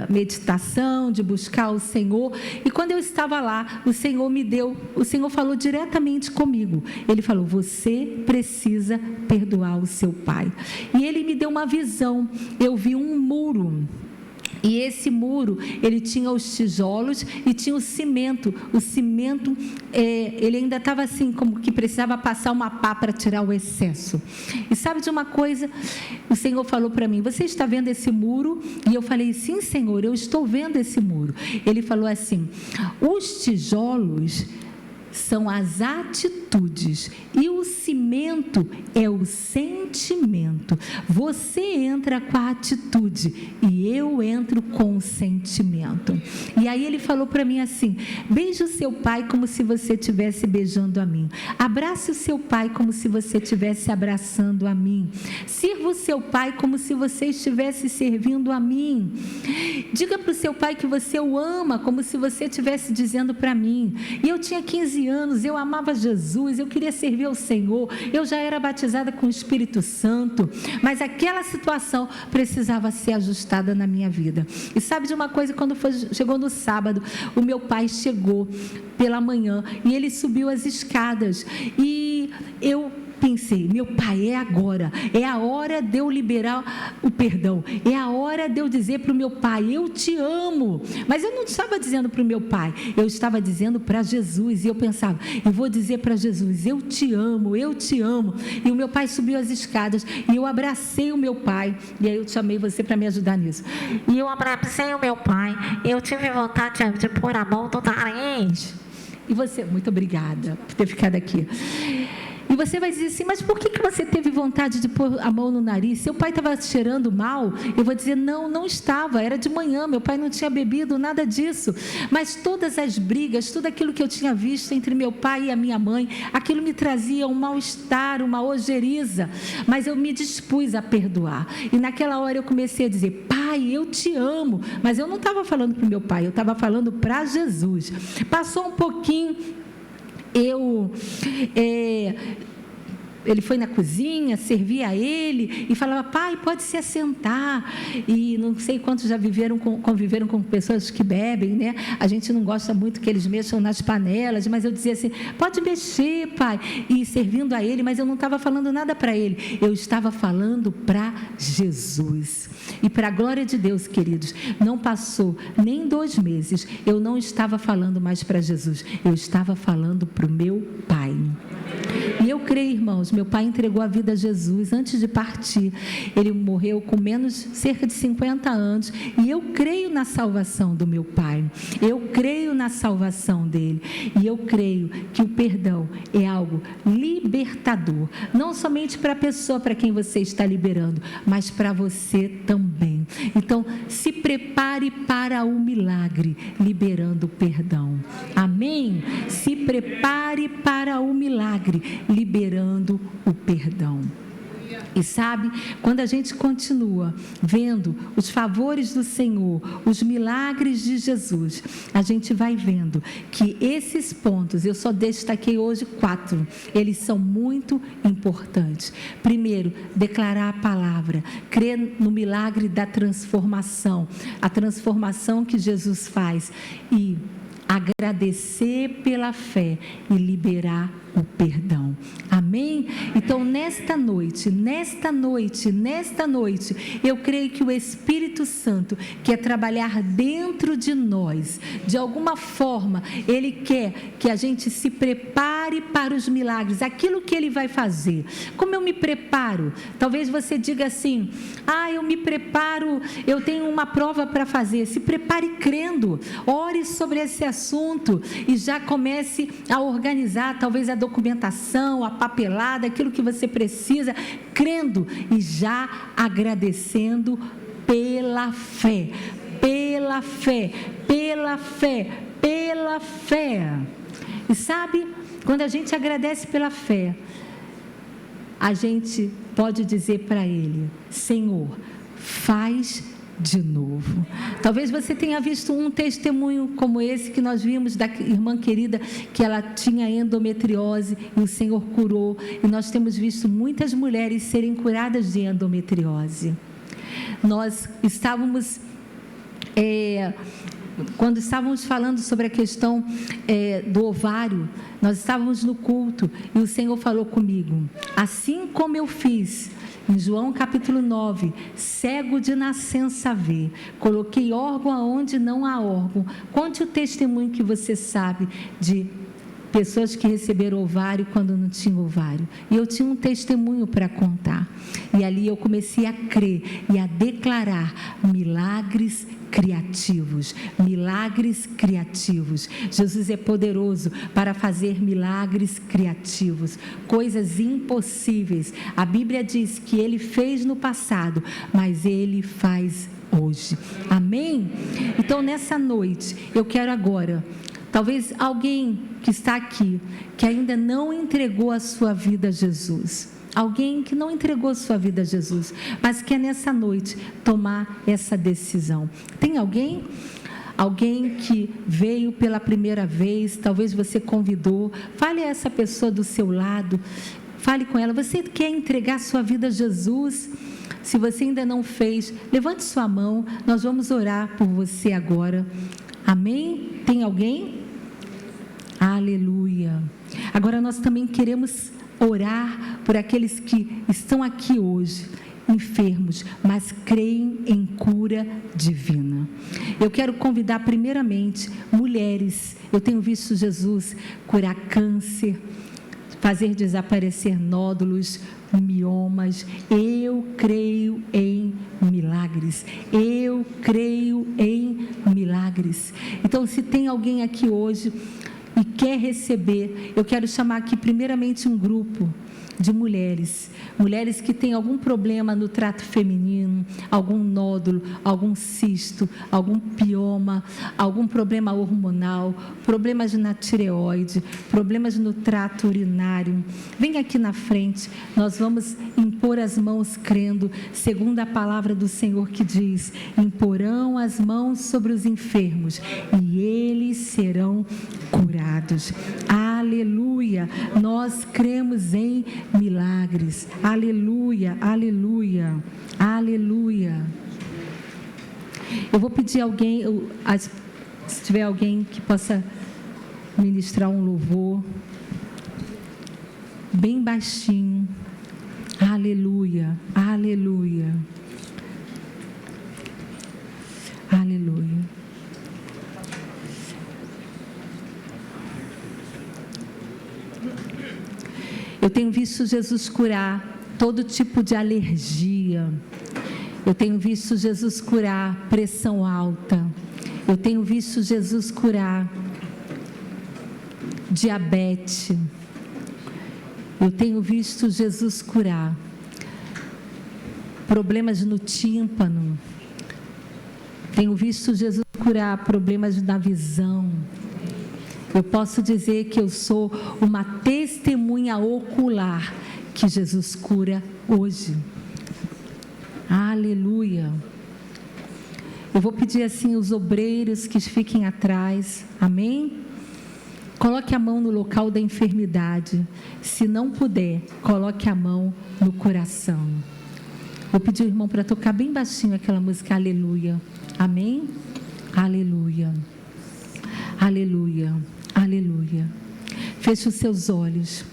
meditação, de buscar o Senhor. E quando eu estava lá, o Senhor falou diretamente comigo. Ele falou: você precisa perdoar o seu pai. E ele me deu uma visão. Eu vi um muro. E esse muro, ele tinha os tijolos e tinha o cimento. O cimento, ele ainda estava assim, como que precisava passar uma pá para tirar o excesso. E sabe de uma coisa? O Senhor falou para mim: você está vendo esse muro? E eu falei: sim, Senhor, eu estou vendo esse muro. Ele falou assim: os tijolos são as atitudes e o cimento é o sentimento. Você entra com a atitude e eu entro com o sentimento. E aí ele falou para mim assim: beije o seu pai como se você estivesse beijando a mim. Abrace o seu pai como se você estivesse abraçando a mim. Sirva o seu pai como se você estivesse servindo a mim. Diga para o seu pai que você o ama como se você estivesse dizendo para mim. E eu tinha 15 anos, eu amava Jesus, eu queria servir ao Senhor, eu já era batizada com o Espírito Santo, mas aquela situação precisava ser ajustada na minha vida. E sabe de uma coisa? Quando chegou no sábado, o meu pai chegou pela manhã e ele subiu as escadas, e eu pensei, meu pai, é agora, é a hora de eu liberar o perdão, é a hora de eu dizer para o meu pai, eu te amo. Mas eu não estava dizendo para o meu pai, eu estava dizendo para Jesus. E eu pensava, eu vou dizer para Jesus, eu te amo, eu te amo. E o meu pai subiu as escadas e eu abracei o meu pai. E aí eu chamei você para me ajudar nisso. E eu abracei o meu pai, eu tive vontade de pôr a mão no nariz. E você, muito obrigada por ter ficado aqui. E você vai dizer assim, mas por que você teve vontade de pôr a mão no nariz? Seu pai estava cheirando mal? Eu vou dizer, não estava, era de manhã, meu pai não tinha bebido, nada disso. Mas todas as brigas, tudo aquilo que eu tinha visto entre meu pai e a minha mãe, aquilo me trazia um mal-estar, uma ojeriza. Mas eu me dispus a perdoar. E naquela hora eu comecei a dizer, pai, eu te amo. Mas eu não estava falando para o meu pai, eu estava falando para Jesus. Passou um pouquinho, ele foi na cozinha, servia a ele e falava, pai, pode se assentar. E não sei quantos já conviveram com pessoas que bebem, né? A gente não gosta muito que eles mexam nas panelas, mas eu dizia assim, pode mexer, pai. E servindo a ele, mas eu não estava falando nada para ele, eu estava falando para Jesus. E para a glória de Deus, queridos, não passou nem 2 meses, eu não estava falando mais para Jesus, eu estava falando para o meu pai. E eu creio, irmãos, meu pai entregou a vida a Jesus antes de partir. Ele morreu com cerca de 50 anos. E eu creio na salvação do meu pai. Eu creio na salvação dele. E eu creio que o perdão é algo libertador. Não somente para a pessoa para quem você está liberando, mas para você também. Então, se prepare para o milagre, liberando o perdão. Amém? Se prepare para o milagre, liberando o perdão. E sabe, quando a gente continua vendo os favores do Senhor, os milagres de Jesus, a gente vai vendo que esses pontos, eu só destaquei hoje 4, eles são muito importantes. Primeiro, declarar a palavra, crer no milagre da transformação, a transformação que Jesus faz, e agradecer pela fé e liberar o perdão. Amém? Então, nesta noite, eu creio que o Espírito Santo quer trabalhar dentro de nós. De alguma forma, Ele quer que a gente se prepare para os milagres, aquilo que Ele vai fazer. Como eu me preparo? Talvez você diga assim, eu me preparo, eu tenho uma prova para fazer. Se prepare crendo, ore sobre esse assunto e já comece a organizar, talvez a documentação, a papelada, aquilo que você precisa, crendo e já agradecendo pela fé. E sabe, quando a gente agradece pela fé, a gente pode dizer para Ele, Senhor, faz de novo. Talvez você tenha visto um testemunho como esse que nós vimos da irmã querida, que ela tinha endometriose e o Senhor curou, e nós temos visto muitas mulheres serem curadas de endometriose. Nós estávamos quando estávamos falando sobre a questão do ovário, nós estávamos no culto e o Senhor falou comigo, assim como eu fiz em João capítulo 9, cego de nascença vê, coloquei órgão aonde não há órgão. Conte o testemunho que você sabe de pessoas que receberam ovário quando não tinham ovário. E eu tinha um testemunho para contar. E ali eu comecei a crer e a declarar milagres criativos. Milagres criativos. Jesus é poderoso para fazer milagres criativos. Coisas impossíveis. A Bíblia diz que Ele fez no passado, mas Ele faz hoje. Amém? Então, nessa noite, eu quero agora, talvez alguém que está aqui, que ainda não entregou a sua vida a Jesus, alguém que não entregou a sua vida a Jesus, mas quer nessa noite tomar essa decisão. Tem alguém? Alguém que veio pela primeira vez, talvez você convidou, fale a essa pessoa do seu lado, fale com ela, você quer entregar a sua vida a Jesus? Se você ainda não fez, levante sua mão, nós vamos orar por você agora. Amém? Tem alguém? Aleluia. Agora nós também queremos orar por aqueles que estão aqui hoje, enfermos, mas creem em cura divina. Eu quero convidar primeiramente mulheres. Eu tenho visto Jesus curar câncer, fazer desaparecer nódulos, miomas. Eu creio em milagres. Eu creio em milagres. Então, se tem alguém aqui hoje e quer receber, eu quero chamar aqui primeiramente um grupo de mulheres que têm algum problema no trato feminino, algum nódulo, algum cisto, algum pioma, algum problema hormonal, problemas na tireoide, problemas no trato urinário. Vem aqui na frente, nós vamos impor as mãos crendo, segundo a palavra do Senhor que diz: imporão as mãos sobre os enfermos e eles serão curados. Aleluia! Nós cremos em milagres. Aleluia, aleluia, aleluia. Eu vou pedir alguém, se tiver alguém que possa ministrar um louvor bem baixinho. Aleluia, aleluia, aleluia. Eu tenho visto Jesus curar todo tipo de alergia. Eu tenho visto Jesus curar pressão alta. Eu tenho visto Jesus curar diabetes. Eu tenho visto Jesus curar problemas no tímpano. Tenho visto Jesus curar problemas na visão. Eu posso dizer que eu sou uma testemunha ocular que Jesus cura hoje. Aleluia. Eu vou pedir assim os obreiros que fiquem atrás. Amém? Coloque a mão no local da enfermidade. Se não puder, coloque a mão no coração. Vou pedir o irmão para tocar bem baixinho aquela música Aleluia. Amém? Aleluia. Aleluia. Aleluia. Feche os seus olhos.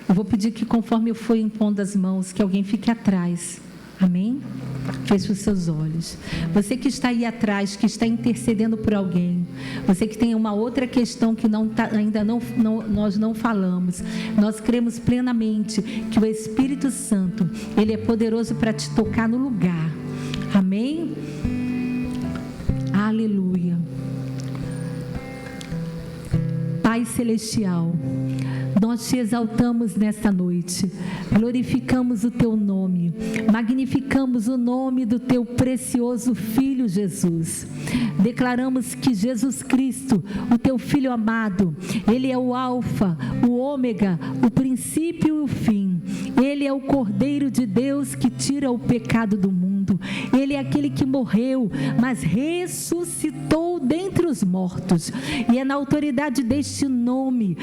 Eu vou pedir que, conforme eu for impondo as mãos, que alguém fique atrás. Amém? Feche os seus olhos. Você que está aí atrás, que está intercedendo por alguém, você que tem uma outra questão que nós não falamos, nós cremos plenamente que o Espírito Santo, Ele é poderoso para te tocar no lugar. Amém? Aleluia. Pai Celestial, nós te exaltamos nesta noite, glorificamos o teu nome, magnificamos o nome do teu precioso Filho Jesus. Declaramos que Jesus Cristo, o teu Filho amado, Ele é o Alfa, o Ômega, o princípio e o fim. Ele é o Cordeiro de Deus que tira o pecado do mundo. Ele é aquele que morreu, mas ressuscitou dentre os mortos. E é na autoridade deste nome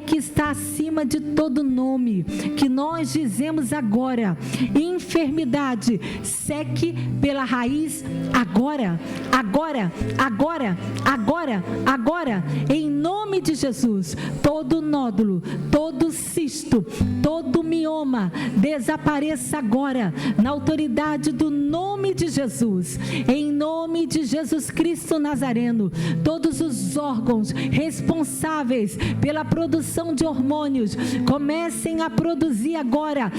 que está acima de todo nome, que nós dizemos agora: enfermidade, seque pela raiz agora, agora, agora, agora, agora, em nome de Jesus. Todo nódulo, todo cisto, todo mioma, desapareça agora, na autoridade do nome de Jesus, em nome de Jesus Cristo Nazareno. Todos os órgãos responsáveis pela produção de hormônios comecem a produzir agora,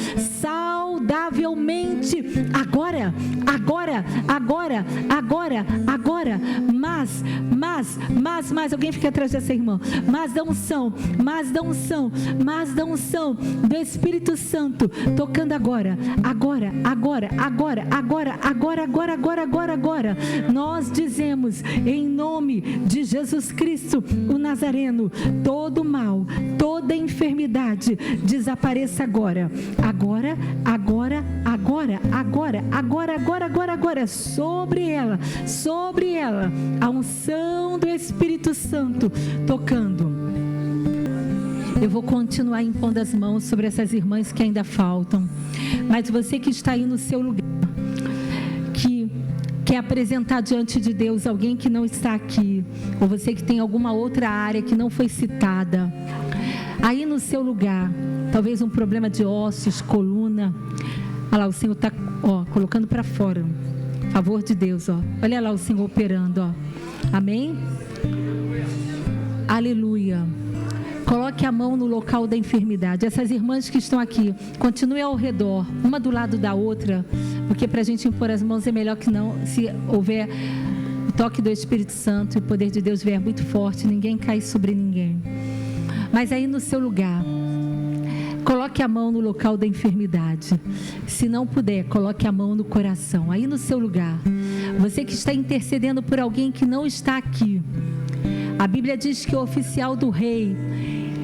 saudavelmente, agora, agora, agora, agora, agora, mas, alguém fica atrás dessa irmã, mas da unção do Espírito Santo, tocando agora, agora, agora, agora, agora, agora, agora, agora, agora, agora, nós dizemos, em nome de Jesus Cristo, o Nazareno, todo mal, toda enfermidade, desapareça agora, agora, agora, agora, agora, agora, agora, agora, agora, sobre ela, a unção do Espírito Santo, tocando. Eu vou continuar impondo as mãos sobre essas irmãs que ainda faltam, mas você que está aí no seu lugar, que quer apresentar diante de Deus alguém que não está aqui, ou você que tem alguma outra área que não foi citada, Aí no seu lugar, talvez um problema de ossos, coluna. Olha lá, o Senhor está colocando para fora. Favor de Deus, ó. Olha lá o Senhor operando, ó. Amém? Aleluia. Coloque a mão no local da enfermidade. Essas irmãs que estão aqui, continue ao redor, uma do lado da outra, porque para a gente impor as mãos é melhor que não, se houver o toque do Espírito Santo e o poder de Deus vier muito forte, ninguém cai sobre ninguém. Mas aí no seu lugar, coloque a mão no local da enfermidade. Se não puder, coloque a mão no coração. Aí no seu lugar, você que está intercedendo por alguém que não está aqui. A Bíblia diz que o oficial do rei,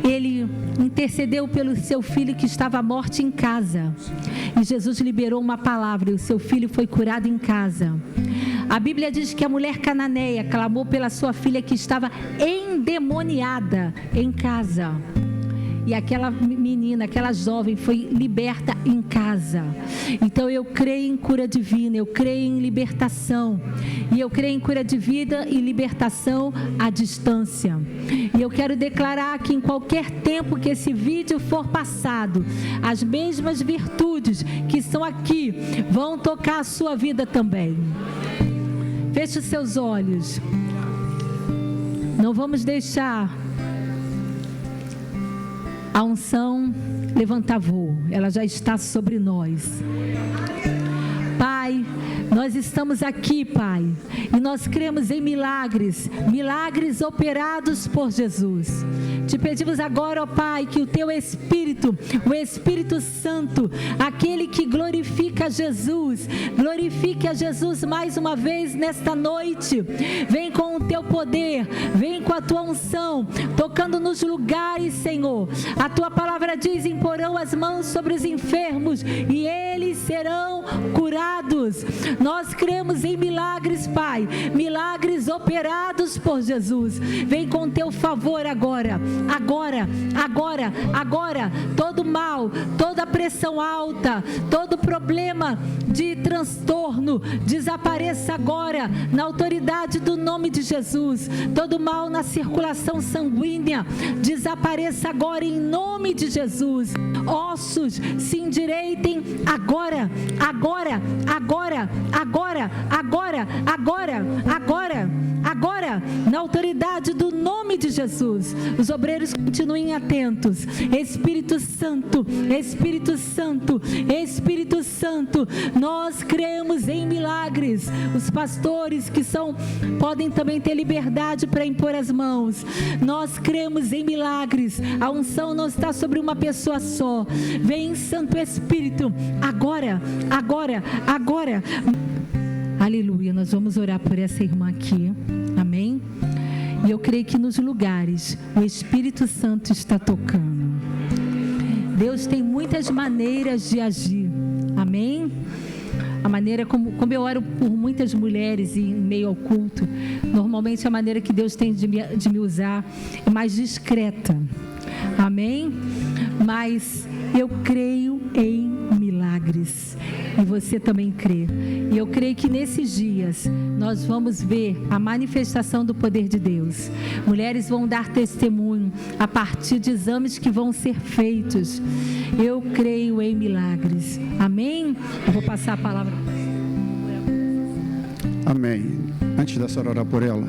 ele intercedeu pelo seu filho que estava à morte em casa. E Jesus liberou uma palavra e o seu filho foi curado em casa. A Bíblia diz que a mulher cananeia clamou pela sua filha que estava endemoniada em casa. E aquela menina, aquela jovem foi liberta em casa. Então eu creio em cura divina, eu creio em libertação. E eu creio em cura de vida e libertação à distância. E eu quero declarar que em qualquer tempo que esse vídeo for passado, as mesmas virtudes que estão aqui vão tocar a sua vida também. Feche os seus olhos. Não vamos deixar a unção levantar voo, ela já está sobre nós. Pai, nós estamos aqui, Pai, e nós cremos em milagres, milagres operados por Jesus. Te pedimos agora, ó Pai, que o Teu Espírito, o Espírito Santo, aquele que glorifica Jesus, glorifique a Jesus mais uma vez nesta noite. Vem com o Teu poder, vem com a Tua unção, tocando nos lugares, Senhor. A Tua palavra diz: imporão as mãos sobre os enfermos e eles serão curados. Nós cremos em milagres, Pai, milagres operados por Jesus. Vem com Teu favor agora. Agora, todo mal, toda pressão alta, todo problema de transtorno, desapareça agora, na autoridade do nome de Jesus. Todo mal na circulação sanguínea, desapareça agora em nome de Jesus. Ossos se endireitem agora, na autoridade do nome de Jesus. Os obreiros continuem atentos. Espírito Santo, Espírito Santo, Espírito Santo, nós cremos em milagres. Os pastores que podem também ter liberdade para impor as mãos. Nós cremos em milagres. A unção não está sobre uma pessoa só. Vem, Santo Espírito, agora. Aleluia, nós vamos orar por essa irmã aqui, amém? E eu creio que nos lugares o Espírito Santo está tocando. Deus tem muitas maneiras de agir, amém? A maneira como eu oro por muitas mulheres em meio ao culto, normalmente a maneira que Deus tem de me usar é mais discreta, amém? Mas eu creio em milagres e você também crê. E eu creio que nesses dias nós vamos ver a manifestação do poder de Deus. Mulheres vão dar testemunho a partir de exames que vão ser feitos. Eu creio em milagres, amém? Eu vou passar a palavra. Amém. Antes da senhora orar por ela,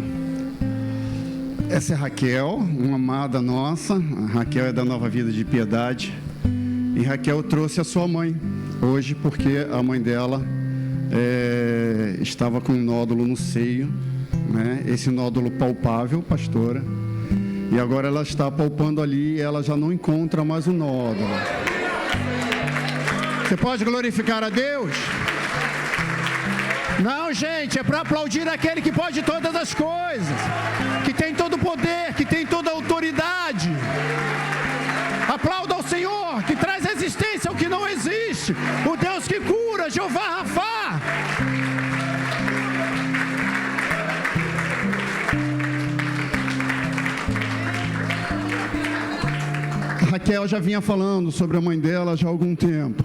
essa é Raquel, uma amada nossa. A Raquel é da Nova Vida de Piedade. E Raquel trouxe a sua mãe hoje porque a mãe dela estava com um nódulo no seio, né? Esse nódulo palpável, pastora. E agora ela está palpando ali e ela já não encontra mais o nódulo. Você pode glorificar a Deus? Não, gente, é para aplaudir aquele que pode todas as coisas, que tem todo o poder, que tem toda a autoridade. Aplauda ao Senhor, que traz existência ao que não existe. O Deus que cura, Jeová Rafá. A Raquel já vinha falando sobre a mãe dela já há algum tempo.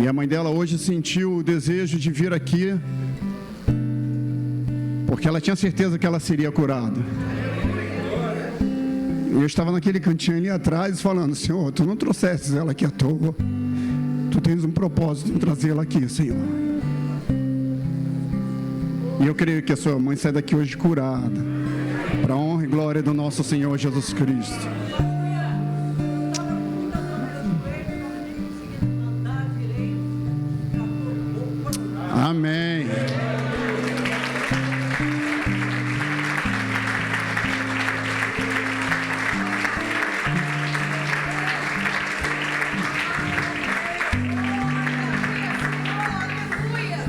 E a mãe dela hoje sentiu o desejo de vir aqui, porque ela tinha certeza que ela seria curada. Eu estava naquele cantinho ali atrás falando: Senhor, tu não trouxeste ela aqui à toa. Tu tens um propósito em trazê-la aqui, Senhor. E eu creio que a sua mãe sai daqui hoje curada, para a honra e glória do nosso Senhor Jesus Cristo. Amém.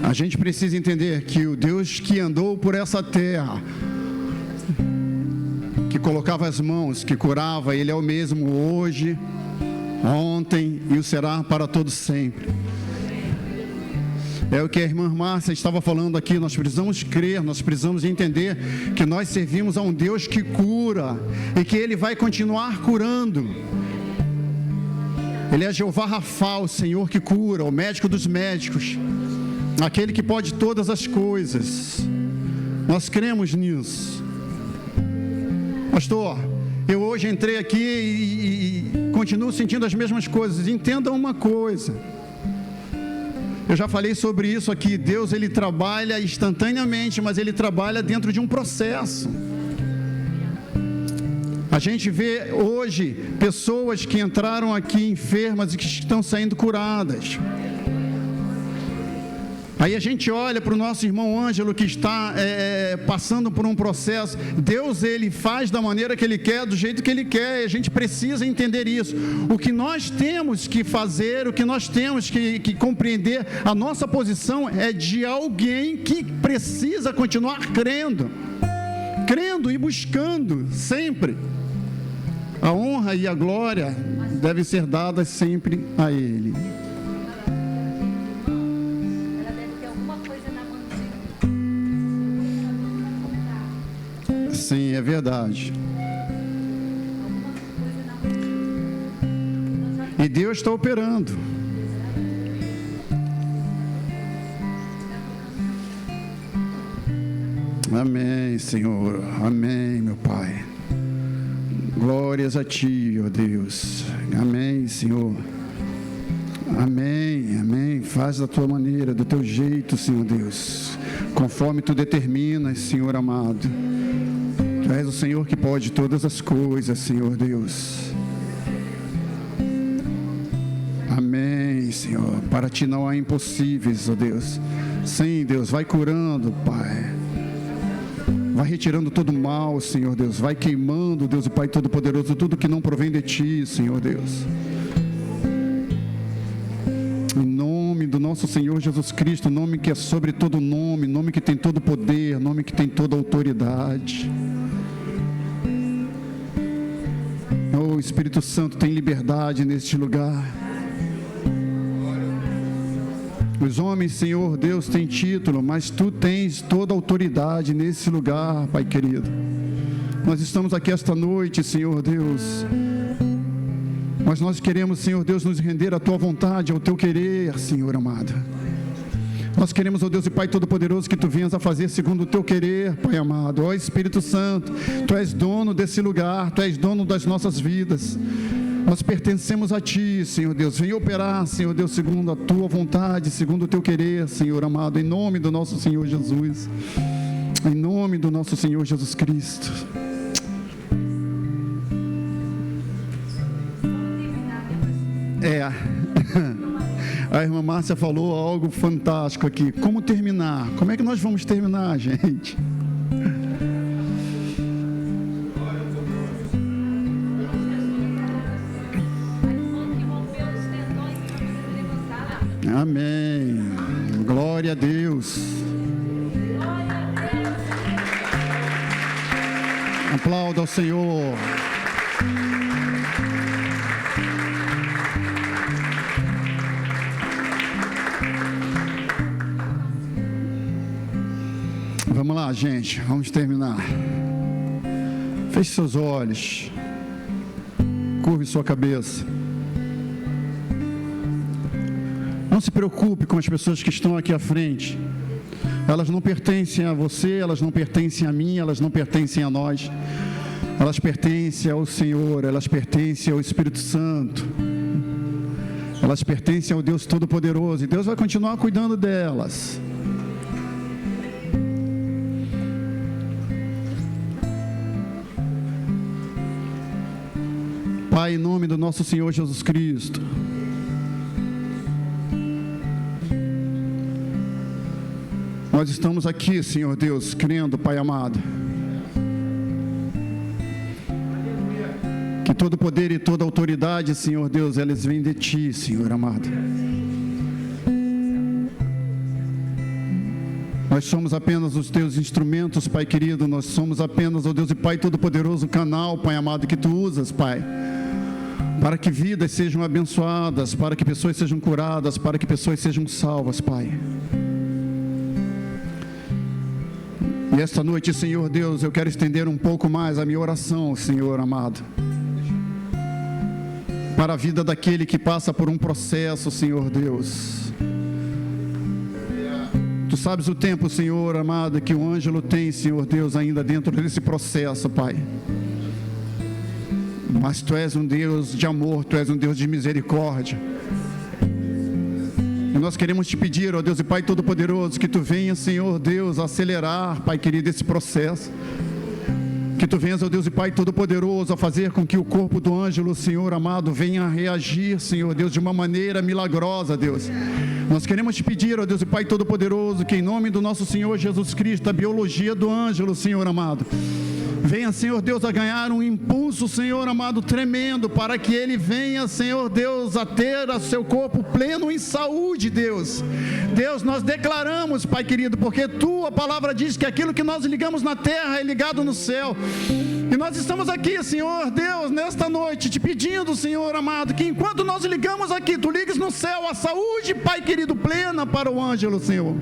A gente precisa entender que o Deus que andou por essa terra, que colocava as mãos, que curava, Ele é o mesmo hoje, ontem e o será para todos sempre. É o que a irmã Márcia estava falando aqui. Nós precisamos crer, nós precisamos entender que nós servimos a um Deus que cura e que Ele vai continuar curando. Ele é Jeová Rafa, o Senhor que cura, o médico dos médicos, aquele que pode todas as coisas. Nós cremos nisso. Pastor, eu hoje entrei aqui e continuo sentindo as mesmas coisas. Entenda uma coisa, eu já falei sobre isso aqui. Deus, Ele trabalha instantaneamente, mas Ele trabalha dentro de um processo. A gente vê hoje pessoas que entraram aqui enfermas e que estão saindo curadas. Aí a gente olha para o nosso irmão Ângelo, que está passando por um processo. Deus, Ele faz da maneira que Ele quer, do jeito que Ele quer, e a gente precisa entender isso. O que nós temos que fazer, o que nós temos que compreender, a nossa posição é de alguém que precisa continuar crendo e buscando sempre. A honra e a glória devem ser dadas sempre a Ele. Sim, é verdade. E Deus está operando. Amém, Senhor. Amém, meu Pai. Glórias a Ti, ó Deus. Amém, Senhor. Amém, amém. Faz da Tua maneira, do Teu jeito, Senhor Deus, conforme Tu determinas, Senhor amado. Tu és o Senhor que pode todas as coisas, Senhor Deus. Amém, Senhor. Para Ti não há impossíveis, ó Deus. Sim, Deus, vai curando, Pai. Vai retirando todo o mal, Senhor Deus. Vai queimando, Deus, o Pai Todo-Poderoso, tudo que não provém de Ti, Senhor Deus. Em nome do nosso Senhor Jesus Cristo, nome que é sobre todo nome, nome que tem todo poder, nome que tem toda autoridade. Oh, Espírito Santo, tem liberdade neste lugar. Os homens, Senhor Deus, têm título, mas Tu tens toda a autoridade nesse lugar, Pai querido. Nós estamos aqui esta noite, Senhor Deus, mas nós queremos, Senhor Deus, nos render à Tua vontade, ao Teu querer, Senhor amado. Nós queremos, ó Deus e Pai Todo-Poderoso, que Tu venhas a fazer segundo o Teu querer, Pai amado. Ó Espírito Santo, Tu és dono desse lugar, Tu és dono das nossas vidas. Nós pertencemos a Ti, Senhor Deus. Vem operar, Senhor Deus, segundo a Tua vontade, segundo o Teu querer, Senhor amado, em nome do nosso Senhor Jesus. Em nome do nosso Senhor Jesus Cristo. A irmã Márcia falou algo fantástico aqui. Como terminar? Como é que nós vamos terminar, gente? Amém. Glória a Deus. Aplauda ao Senhor. Vamos lá, gente, vamos terminar. Feche seus olhos, curve sua cabeça. Não se preocupe com as pessoas que estão aqui à frente. Elas não pertencem a você, elas não pertencem a mim, elas não pertencem a nós. elas pertencem ao Senhor, elas pertencem ao Espírito Santo, elas pertencem ao Deus Todo-Poderoso, e Deus vai continuar cuidando delas. Pai, em nome do nosso Senhor Jesus Cristo, nós estamos aqui, Senhor Deus, crendo, Pai amado, que todo poder e toda autoridade, Senhor Deus, elas vêm de Ti, Senhor amado. Nós somos apenas os Teus instrumentos, Pai querido, nós somos apenas, ó Deus e Pai Todo-Poderoso, o canal, Pai amado, que Tu usas, Pai, para que vidas sejam abençoadas, para que pessoas sejam curadas, para que pessoas sejam salvas, Pai. E esta noite, Senhor Deus, eu quero estender um pouco mais a minha oração, Senhor amado, para a vida daquele que passa por um processo, Senhor Deus. Tu sabes o tempo, Senhor amado, que o Ângelo tem, Senhor Deus, ainda dentro desse processo, Pai. Mas Tu és um Deus de amor, Tu és um Deus de misericórdia. E nós queremos Te pedir, ó Deus e Pai Todo-Poderoso, que Tu venha, Senhor Deus, acelerar, Pai querido, esse processo. Que Tu venhas, ó Deus e Pai Todo-Poderoso, a fazer com que o corpo do Ângelo, Senhor amado, venha a reagir, Senhor Deus, de uma maneira milagrosa, Deus. Nós queremos Te pedir, ó Deus e Pai Todo-Poderoso, que em nome do nosso Senhor Jesus Cristo, a biologia do Ângelo, Senhor amado, venha, Senhor Deus, a ganhar um impulso, Senhor amado, tremendo, para que ele venha, Senhor Deus, a ter o seu corpo pleno em saúde, Deus. Deus, nós declaramos, Pai querido, porque Tua palavra diz que aquilo que nós ligamos na terra é ligado no céu. E nós estamos aqui, Senhor Deus, nesta noite, Te pedindo, Senhor amado, que enquanto nós ligamos aqui, Tu ligues no céu a saúde, Pai querido, plena para o Ângelo, Senhor.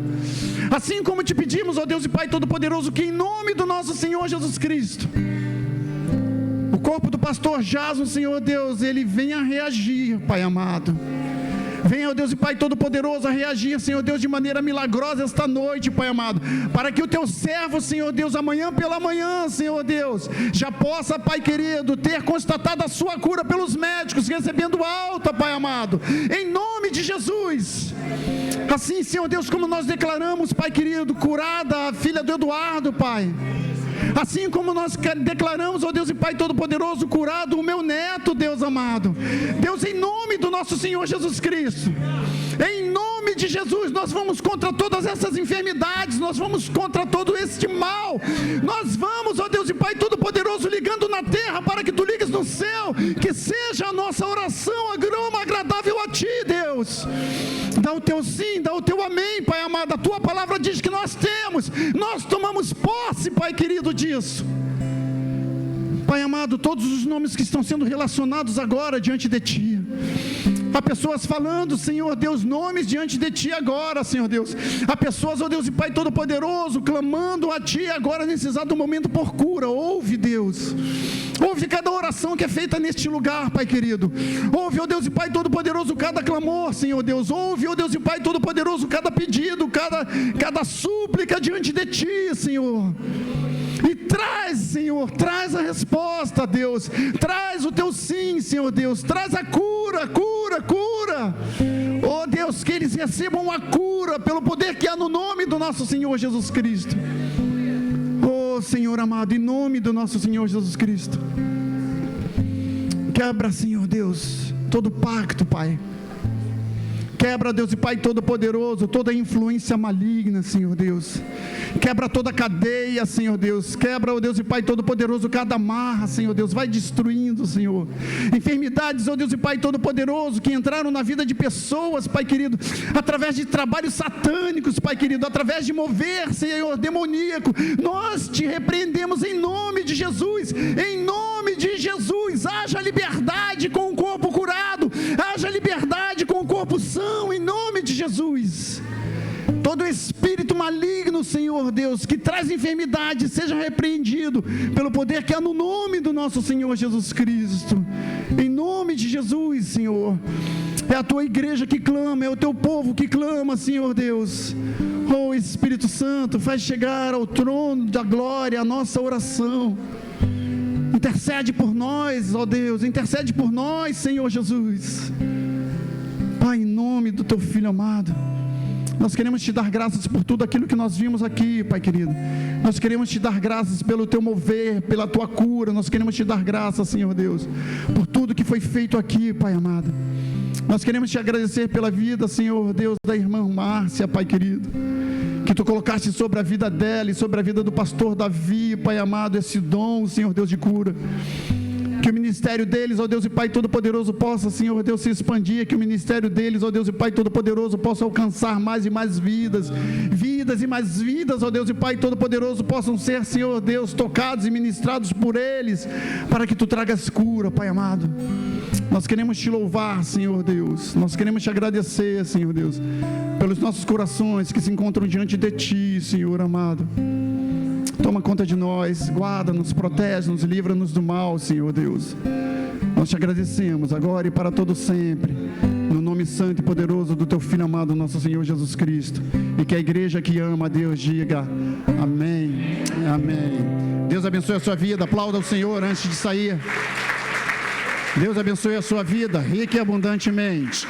Assim como Te pedimos, ó Deus e Pai Todo-Poderoso, que em nome do nosso Senhor Jesus Cristo, o corpo do pastor Jason, Senhor Deus, ele venha a reagir, Pai amado. Venha, ó Deus e Pai Todo-Poderoso, a reagir, Senhor Deus, de maneira milagrosa esta noite, Pai amado, para que o Teu servo, Senhor Deus, amanhã pela manhã, Senhor Deus, já possa, Pai querido, ter constatado a sua cura pelos médicos, recebendo alta, Pai amado, em nome de Jesus. Assim, Senhor Deus, como nós declaramos, Pai querido, curada a filha do Eduardo, Pai. Assim como nós declaramos, ó Deus e Pai Todo-Poderoso, curado o meu neto, Deus amado. Deus, em nome do nosso Senhor Jesus Cristo, em nome de Jesus, nós vamos contra todas essas enfermidades, nós vamos contra todo este mal. Nós vamos, ó Deus e Pai Todo-Poderoso, ligando na terra para que Tu ligues no céu, que seja a nossa oração agroma agradável a Ti, Deus. Dá o Teu sim, dá o Teu amém, Pai amado. A Tua palavra diz que nós temos, nós tomamos posse, Pai querido, disso. Pai amado, todos os nomes que estão sendo relacionados agora diante de Ti, há pessoas falando, Senhor Deus, nomes diante de Ti agora, Senhor Deus. Há pessoas, ó Deus e Pai Todo-Poderoso, clamando a Ti agora nesse exato momento por cura. Ouve, Deus. Ouve cada oração que é feita neste lugar, Pai querido. Ouve, ó Deus e Pai Todo-Poderoso, cada clamor, Senhor Deus. Ouve, ó Deus e Pai Todo-Poderoso, cada pedido, cada súplica diante de Ti, Senhor. E traz, Senhor, traz a resposta, Deus. Traz o Teu sim, Senhor Deus. Traz a cura, cura, cura. Oh Deus, que eles recebam a cura pelo poder que há no nome do nosso Senhor Jesus Cristo. Oh Senhor amado, em nome do nosso Senhor Jesus Cristo, quebra, Senhor Deus, todo pacto, Pai. Quebra, Deus e Pai Todo-Poderoso, toda influência maligna, Senhor Deus. Quebra toda cadeia, Senhor Deus. Quebra, ó Deus e Pai Todo-Poderoso, cada amarra, Senhor Deus. Vai destruindo, Senhor. Enfermidades, ó Deus e Pai Todo-Poderoso, que entraram na vida de pessoas, Pai querido, através de trabalhos satânicos, Pai querido, através de mover, Senhor, demoníaco. Nós Te repreendemos em nome de Jesus. Em nome de Jesus. Haja liberdade com o corpo curado. Haja liberdade com o corpo são, em nome de Jesus. Todo espírito maligno, Senhor Deus, que traz enfermidade, seja repreendido pelo poder que há no nome do nosso Senhor Jesus Cristo. Em nome de Jesus, Senhor. É a Tua igreja que clama, é o Teu povo que clama, Senhor Deus. Oh Espírito Santo, faz chegar ao trono da glória a nossa oração. Intercede por nós, ó Deus, intercede por nós, Senhor Jesus. Pai, em nome do Teu Filho amado, nós queremos Te dar graças por tudo aquilo que nós vimos aqui, Pai querido. Nós queremos Te dar graças pelo Teu mover, pela Tua cura. Nós queremos Te dar graças, Senhor Deus, por tudo que foi feito aqui, Pai amado. Nós queremos Te agradecer pela vida, Senhor Deus, da irmã Márcia, Pai querido, que Tu colocaste sobre a vida dela e sobre a vida do pastor Davi, Pai amado, esse dom, Senhor Deus, de cura. Que o ministério deles, ó Deus e Pai Todo-Poderoso, possa, Senhor Deus, se expandir. Que o ministério deles, ó Deus e Pai Todo-Poderoso, possa alcançar mais e mais vidas. Vidas e mais vidas, ó Deus e Pai Todo-Poderoso, possam ser, Senhor Deus, tocados e ministrados por eles, para que Tu tragas cura, Pai amado. Nós queremos Te louvar, Senhor Deus. Nós queremos Te agradecer, Senhor Deus, pelos nossos corações que se encontram diante de Ti, Senhor amado. Toma conta de nós, guarda-nos, protege-nos, livra-nos do mal, Senhor Deus. Nós Te agradecemos agora e para todo sempre, no nome santo e poderoso do Teu Filho amado, nosso Senhor Jesus Cristo. E que a igreja que ama a Deus diga amém, amém. Deus abençoe a sua vida, aplauda o Senhor antes de sair. Deus abençoe a sua vida, rica e abundantemente.